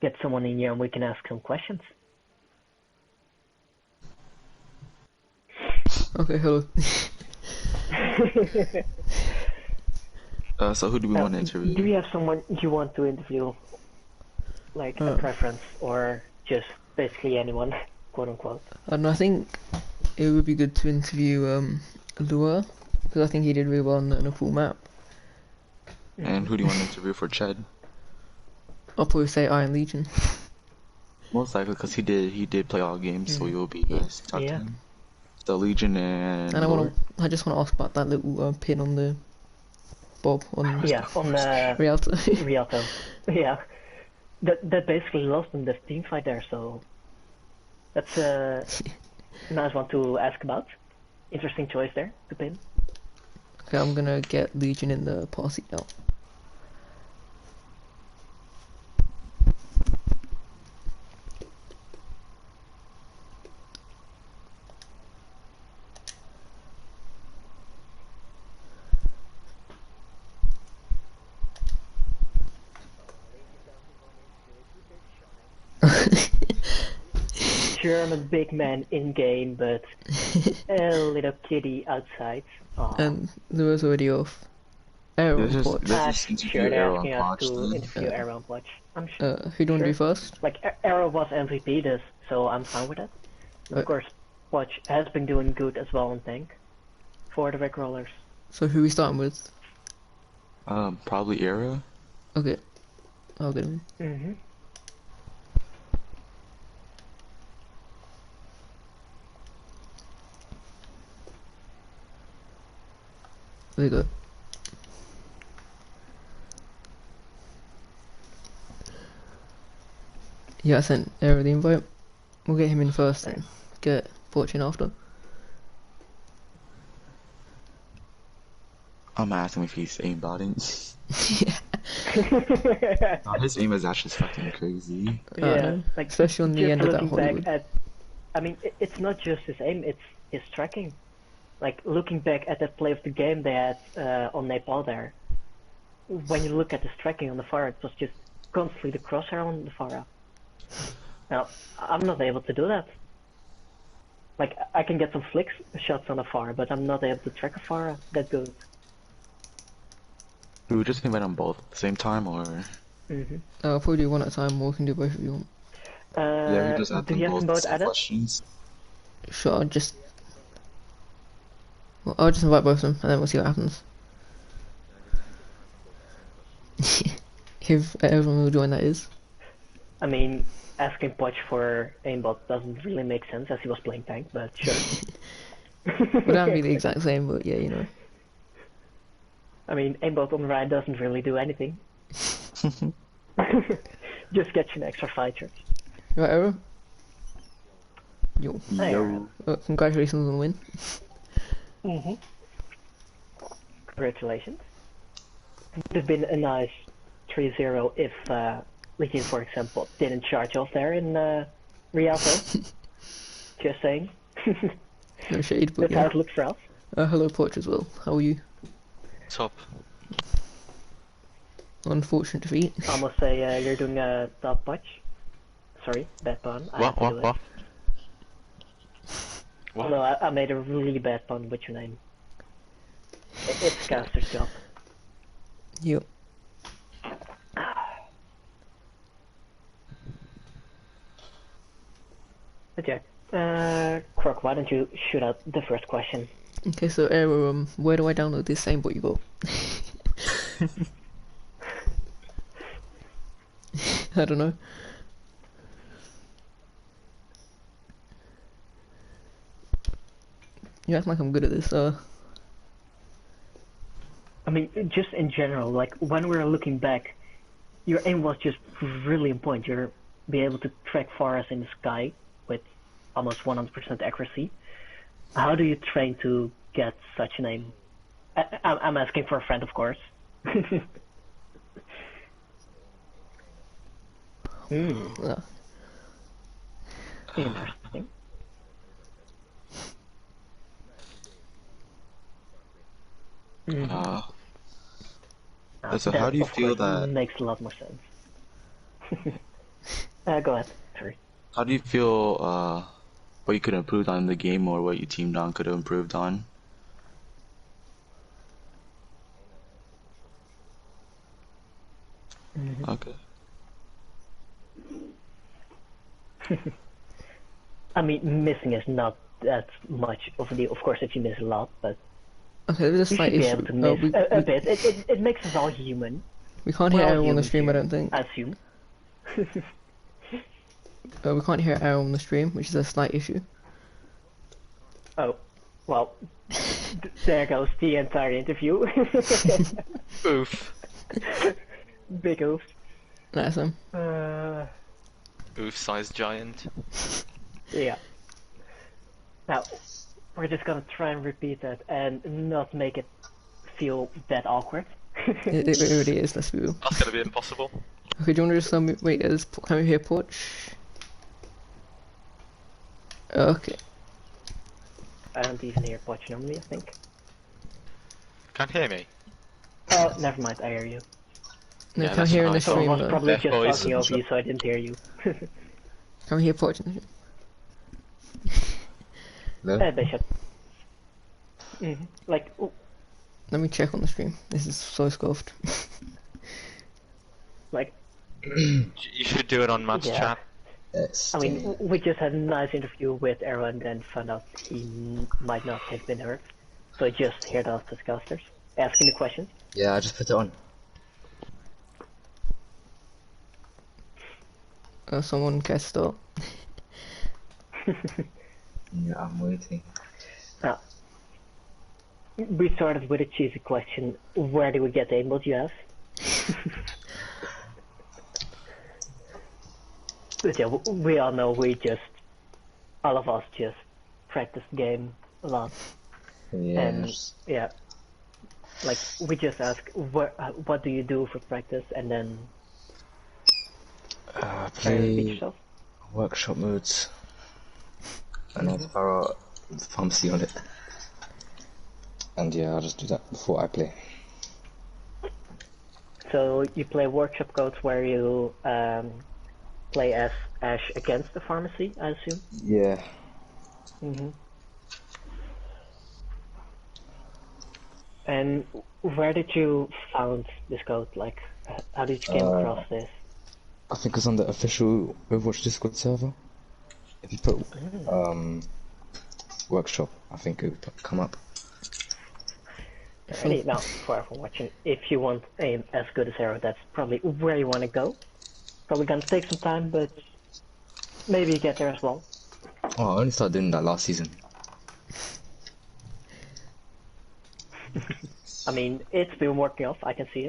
get someone in here, and we can ask some questions. Okay, hello. So who do we want to interview? Do you have someone you want to interview? Like a preference, or just basically anyone, quote unquote? I think it would be good to interview Lua, because I think he did really well on a full map. And who do you want to interview for Chad? I'll probably say Iron Legion. Most likely, because he did play all games, so he will be nice to talk to him. So Legion and I just want to ask about that little pin on the Bob on on Rialto. Rialto. Yeah, that basically lost him the team fight there. So that's a nice one to ask about. Interesting choice there to pin. Okay, I'm gonna get Legion in the party now. Sure, I'm a big man in game, but a little kitty outside. Aww. And Lua's already off. Arrow and Plotch. Sure, they're asking us to interview Arrow and Plotch. I'm sure. Who do you want to do first? Like, Arrow was MVP this, so I'm fine with that. Of course, Plotch has been doing good as well on tank for the Rick Rollers. So who are we starting with? Probably Arrow. Okay. I'll get him. There you go. Yeah, I sent Arrow the invite. We'll get him in first and get Fortune after. I'm asking if he's aimbotting. Yeah. Oh, his aim is actually fucking crazy. Yeah, like especially on the just end of that looking back Hollywood. at, I mean, it's not just his aim; it's his tracking. Like looking back at that play of the game they had on Nepal there, when you look at his tracking on the Pharah, it was just constantly the crosshair on the Pharah. Now, I'm not able to do that. Like, I can get some flick shots on a Pharah, but I'm not able to track a Pharah that good. Do we just invite them both at the same time, or? I'll probably do one at a time, or we can do both if you want. Yeah, we just add Do them you have both them the both same added? questions. Sure, I'll just invite both of them, and then we'll see what happens. If everyone will join, that is. I mean, asking Poch for aimbot doesn't really make sense as he was playing tank, but sure. Well, that'd be the exact same, but yeah, you know. I mean, aimbot on Ryan doesn't really do anything. Just get you an extra fighter. Right, Arrow? Yo. Yo. Congratulations on the win. Congratulations. It would have been a nice 3-0 if Legion, for example, didn't charge off there in Rialto. Just saying. No shade, but That's yeah. how it looked for us. Hello, Porch as well. How are you? Top. Unfortunate defeat. I must say you're doing a top Poch. Sorry, bad pun. I have to do it. What? No, I made a really bad pun with your name. It's Caster's job. Yep. Okay. Croc, why don't you shoot out the first question? Okay, so Arrow, where do I download this same what you got? I don't know. You act like I'm good at this, I mean, just in general, like when we're looking back, your aim was just really on point. You're be able to track forest in the sky with almost 100% accuracy. How do you train to get such an aim? I'm asking for a friend, of course. Yeah. Interesting. So how do you of feel course, that? makes a lot more sense. Go ahead. Sorry. How do you feel what you could have improved on in the game, or what your team down could have improved on? Okay. I mean, missing is not that much of a deal. Of course, if you miss a lot, but Okay, there's a you slight should be issue. able to miss a bit. It makes us all human. We can't We're hear all Arrow on the humans stream, I here, don't think. I assume. We can't hear Arrow on the stream, which is a slight issue. Oh, well, there goes the entire interview. Oof. Big oof. Nice one. Oof-sized giant. Yeah. Now, we're just gonna try and repeat that and not make it feel that awkward. It really is, let's be real. That's gonna be impossible. Okay, do you want to just tell me, wait, can we hear Porch? Okay. I don't even hear Poch normally, I think. Can't hear me. Oh, never mind, I hear you. No, Yeah, can I that's hear in what the I thought. stream I was though? probably Deaf just boys. talking over you, so I didn't hear you. Can we hear Porch in the stream? Bishop. Like, Let me check on the stream. This is so scuffed. like, You should do it on Matt's Yeah. chat. I mean, we just had a nice interview with Aaron and then found out he might not have been heard. So I just heard us discussers asking the questions. Yeah, I just put it on. Someone can start. Yeah, I'm waiting. We started with a cheesy question. Where do we get the aimbot you have? But yeah, we all know all of us just practice the game a lot. And Yes. yeah, Like, we just ask, what do you do for practice, and then repeat Play yourself. workshop modes, and then throw the pharmacy on it. And yeah, I'll just do that before I play. So you play workshop codes where you play as Ash against the pharmacy, I assume? Yeah. And where did you found this code? Like, how did you came across this? I think it's on the official Overwatch Discord server. If you put workshop, I think it would come up. Alrighty, now, for everyone watching, if you want aim as good as Arrow, that's probably where you want to go. Probably gonna take some time, but maybe you get there as well. Oh, I only started doing that last season. I mean, it's been working off, I can see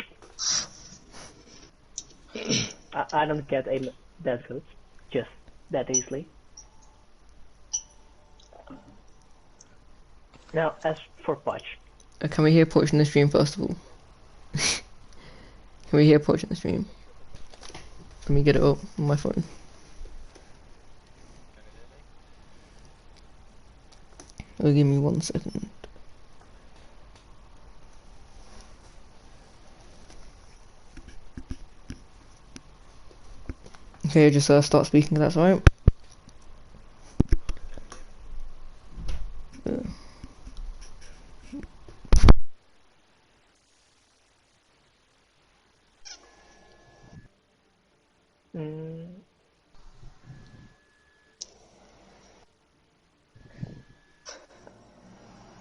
it. I don't get aim that good, just that easily. Now, as for Potch. Can we hear Potch in the stream first of all? Can we hear Potch in the stream? Let me get it up on my phone. Oh, give me 1 second. Okay, just start speaking if that's alright.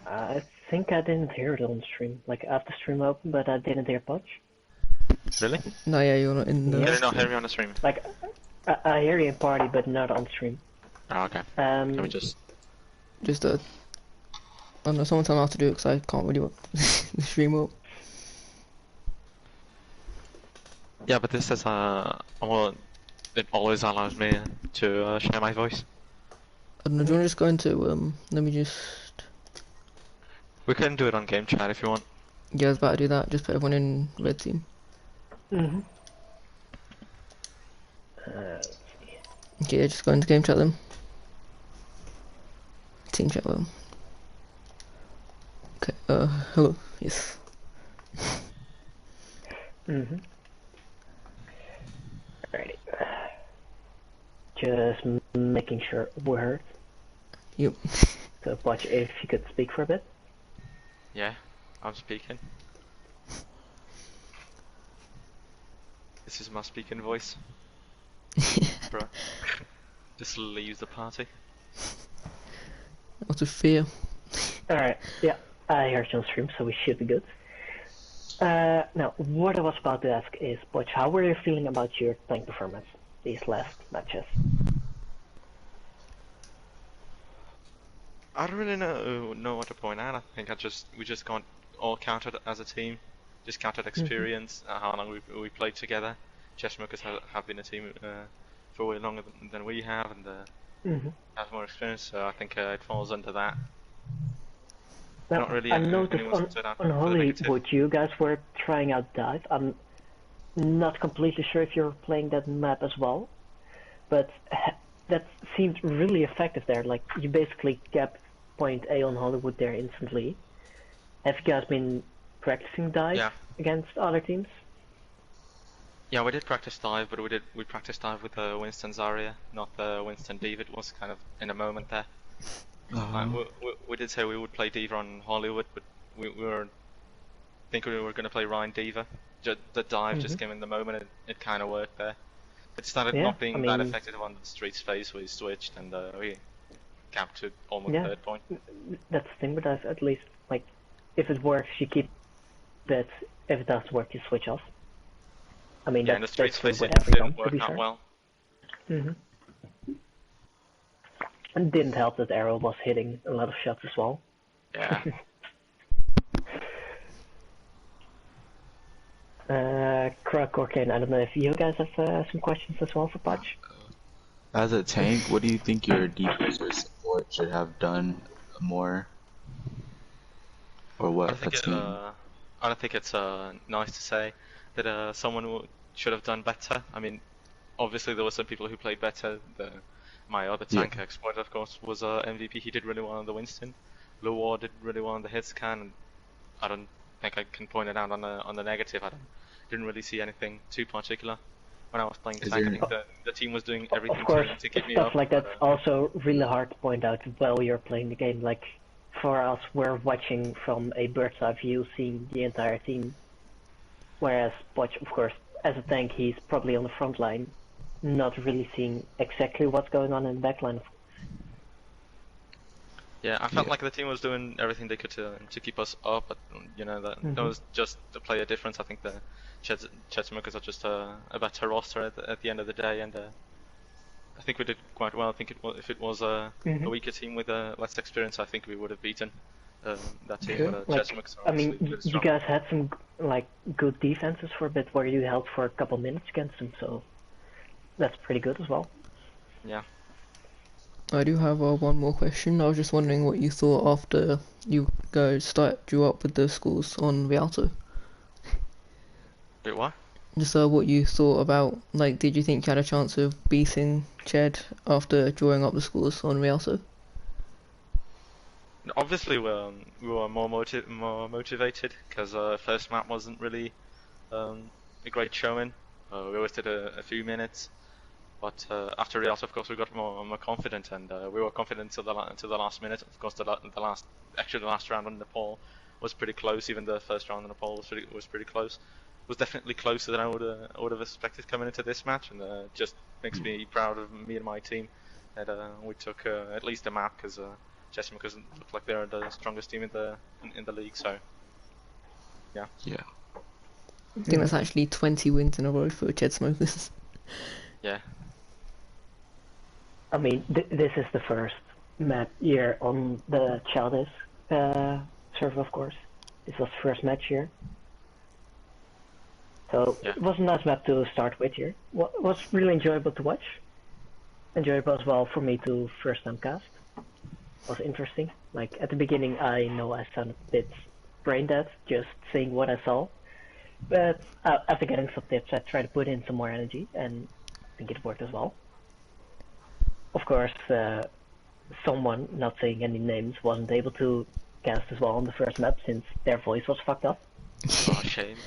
I think I didn't hear it on stream. Like, I have the stream open, but I didn't hear Potch. Really? No, yeah, you're not in the... Can you not hear me on the stream? Like, I hear you in party, but not on stream. Oh, okay. Let me just... Just, I don't know, someone tell me how to do it, because I can't really work the stream up. Yeah, but this is, well, it always allows me to share my voice. I don't know, do you want to just go into, let me just... We can do it on game chat if you want. Yeah, I was about to do that, just put everyone in red team. Okay, yeah, just go into game chat then. Team chat well. Okay, hello, yes. Alrighty. Just making sure we're heard. Yep. So, Potch, if you could speak for a bit. Yeah, I'm speaking. This is my speaking voice. Bro. Just leaves the party. Out of fear. Alright, yeah, I heard you on stream, so we should be good. Now, what I was about to ask is, Potch, how were you feeling about your playing performance these last matches? I don't really know what to point out. I think we just got all counted as a team. Just counted experience, how long we played together. Chessmakers have been a team for way longer than we have, and have more experience. So I think it falls under that. Now, Not really. I noticed on Hollywood you guys were trying out dive. I'm not completely sure if you're playing that map as well, but that seemed really effective there. Like, you basically kept point A on Hollywood there instantly. Have you guys been practicing dive against other teams? Yeah, we did practice dive, but we practiced dive with Winston Zarya, not Winston Diva. It was kind of in a moment there. We did say we would play Diva on Hollywood, but we were thinking we were going to play Ryan Diva. The dive just came in the moment, and it kind of worked there. It started not being that effective on the street's face, we switched, and we capped to almost third point. That's the thing with dive, at least, like, if it works, you keep it. If it doesn't work, you switch off. I mean, and the street's face didn't work out well. And didn't help that Arrow was hitting a lot of shots as well. Yeah. Kruk or Kane, I don't know if you guys have some questions as well for Potch? As a tank, what do you think your defense or support should have done more? Or what? I don't think it's nice to say that someone should have done better. I mean, obviously there were some people who played better. My other tank exploit, of course, was MVP. He did really well on the Winston. Luar did really well on the hit scan. And I don't think I can point it out on the negative. Didn't really see anything too particular when I was playing tank. I think the team was doing everything Of course, to keep me up. stuff like that's also really hard to point out while you're playing the game. Like, for us, we're watching from a bird's eye view, seeing the entire team. Whereas Poch, of course, as a tank, he's probably on the front line, not really seeing exactly what's going on in the back line. Yeah, I felt like the team was doing everything they could to keep us up, but you know that was just the player difference. I think the Chetsmokers are just a better roster at the end of the day, and I think we did quite well. I think if it was a weaker team with less experience, I think we would have beaten that team. But Chetsmokers are you guys had some like good defenses for a bit, where you held for a couple minutes against them, so that's pretty good as well. Yeah. I do have one more question. I was just wondering what you thought after you guys drew up with the scores on Rialto. Wait, what? Just what you thought about, like, did you think you had a chance of beating Ched after drawing up the scores on Rialto? Obviously, we were more motivated because first map wasn't really a great showing. We wasted a few minutes. But after Rialto, of course, we got more confident, and we were confident to the last minute. Of course, the last round on Nepal was pretty close. Even the first round on Nepal was pretty close. It was definitely closer than I would have expected coming into this match, and just makes me proud of me and my team that we took at least a map, because Chessmakers look like they're the strongest team in the league. So yeah. Yeah. I think that's actually 20 wins in a row for Chessmakers. Yeah. I mean, this is the first map year on the Childish server, of course. This was the first match here. So it was a nice map to start with here. Was really enjoyable to watch. Enjoyable as well for me to first time cast. Was interesting. Like, at the beginning, I know I sounded a bit brain dead, just saying what I saw. But after getting some tips, I tried to put in some more energy, and I think it worked as well. Of course, someone, not saying any names, wasn't able to cast as well on the first map since their voice was fucked up. Oh, shame.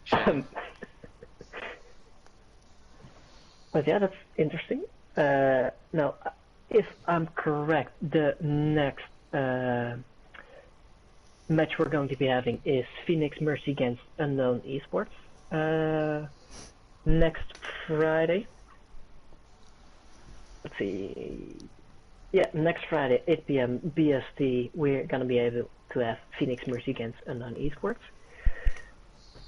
Shame. But yeah, that's interesting. Now, if I'm correct, the next match we're going to be having is Phoenix Mercy against Unknown Esports. Next Friday. Let's see. Yeah, next Friday, 8 PM BST, we're gonna be able to have Phoenix Mercy against Unknown Esports.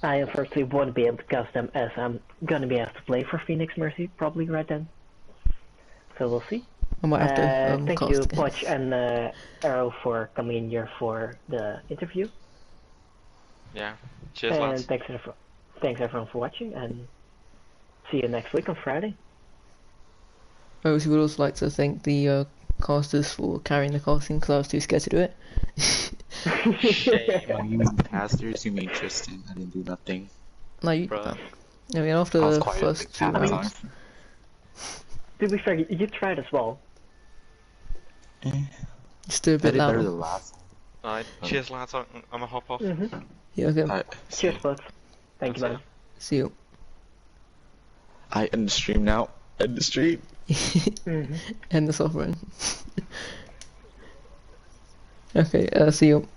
I unfortunately won't be able to cast them, as I'm gonna be able to play for Phoenix Mercy probably right then. So we'll see. I might have to thank cast you, it. Poch and Arrow, for coming in here for the interview. Yeah. Cheers, and lads. thanks everyone for watching, and see you next week on Friday. I would also like to thank the casters for carrying the casting, because I was too scared to do it. Shame. Oh, you mean casters? You mean Tristan? I didn't do nothing. No, I mean, after I was the quiet first two at the rounds. time. To be fair, you tried as well. Just do a I bit did better louder. the last. Alright, cheers, lads. I'm gonna hop off. Yeah, okay. Alright, Cheers, folks. Thank you, That's man. See you. I end the stream now. End the stream. End the software. Okay, see you.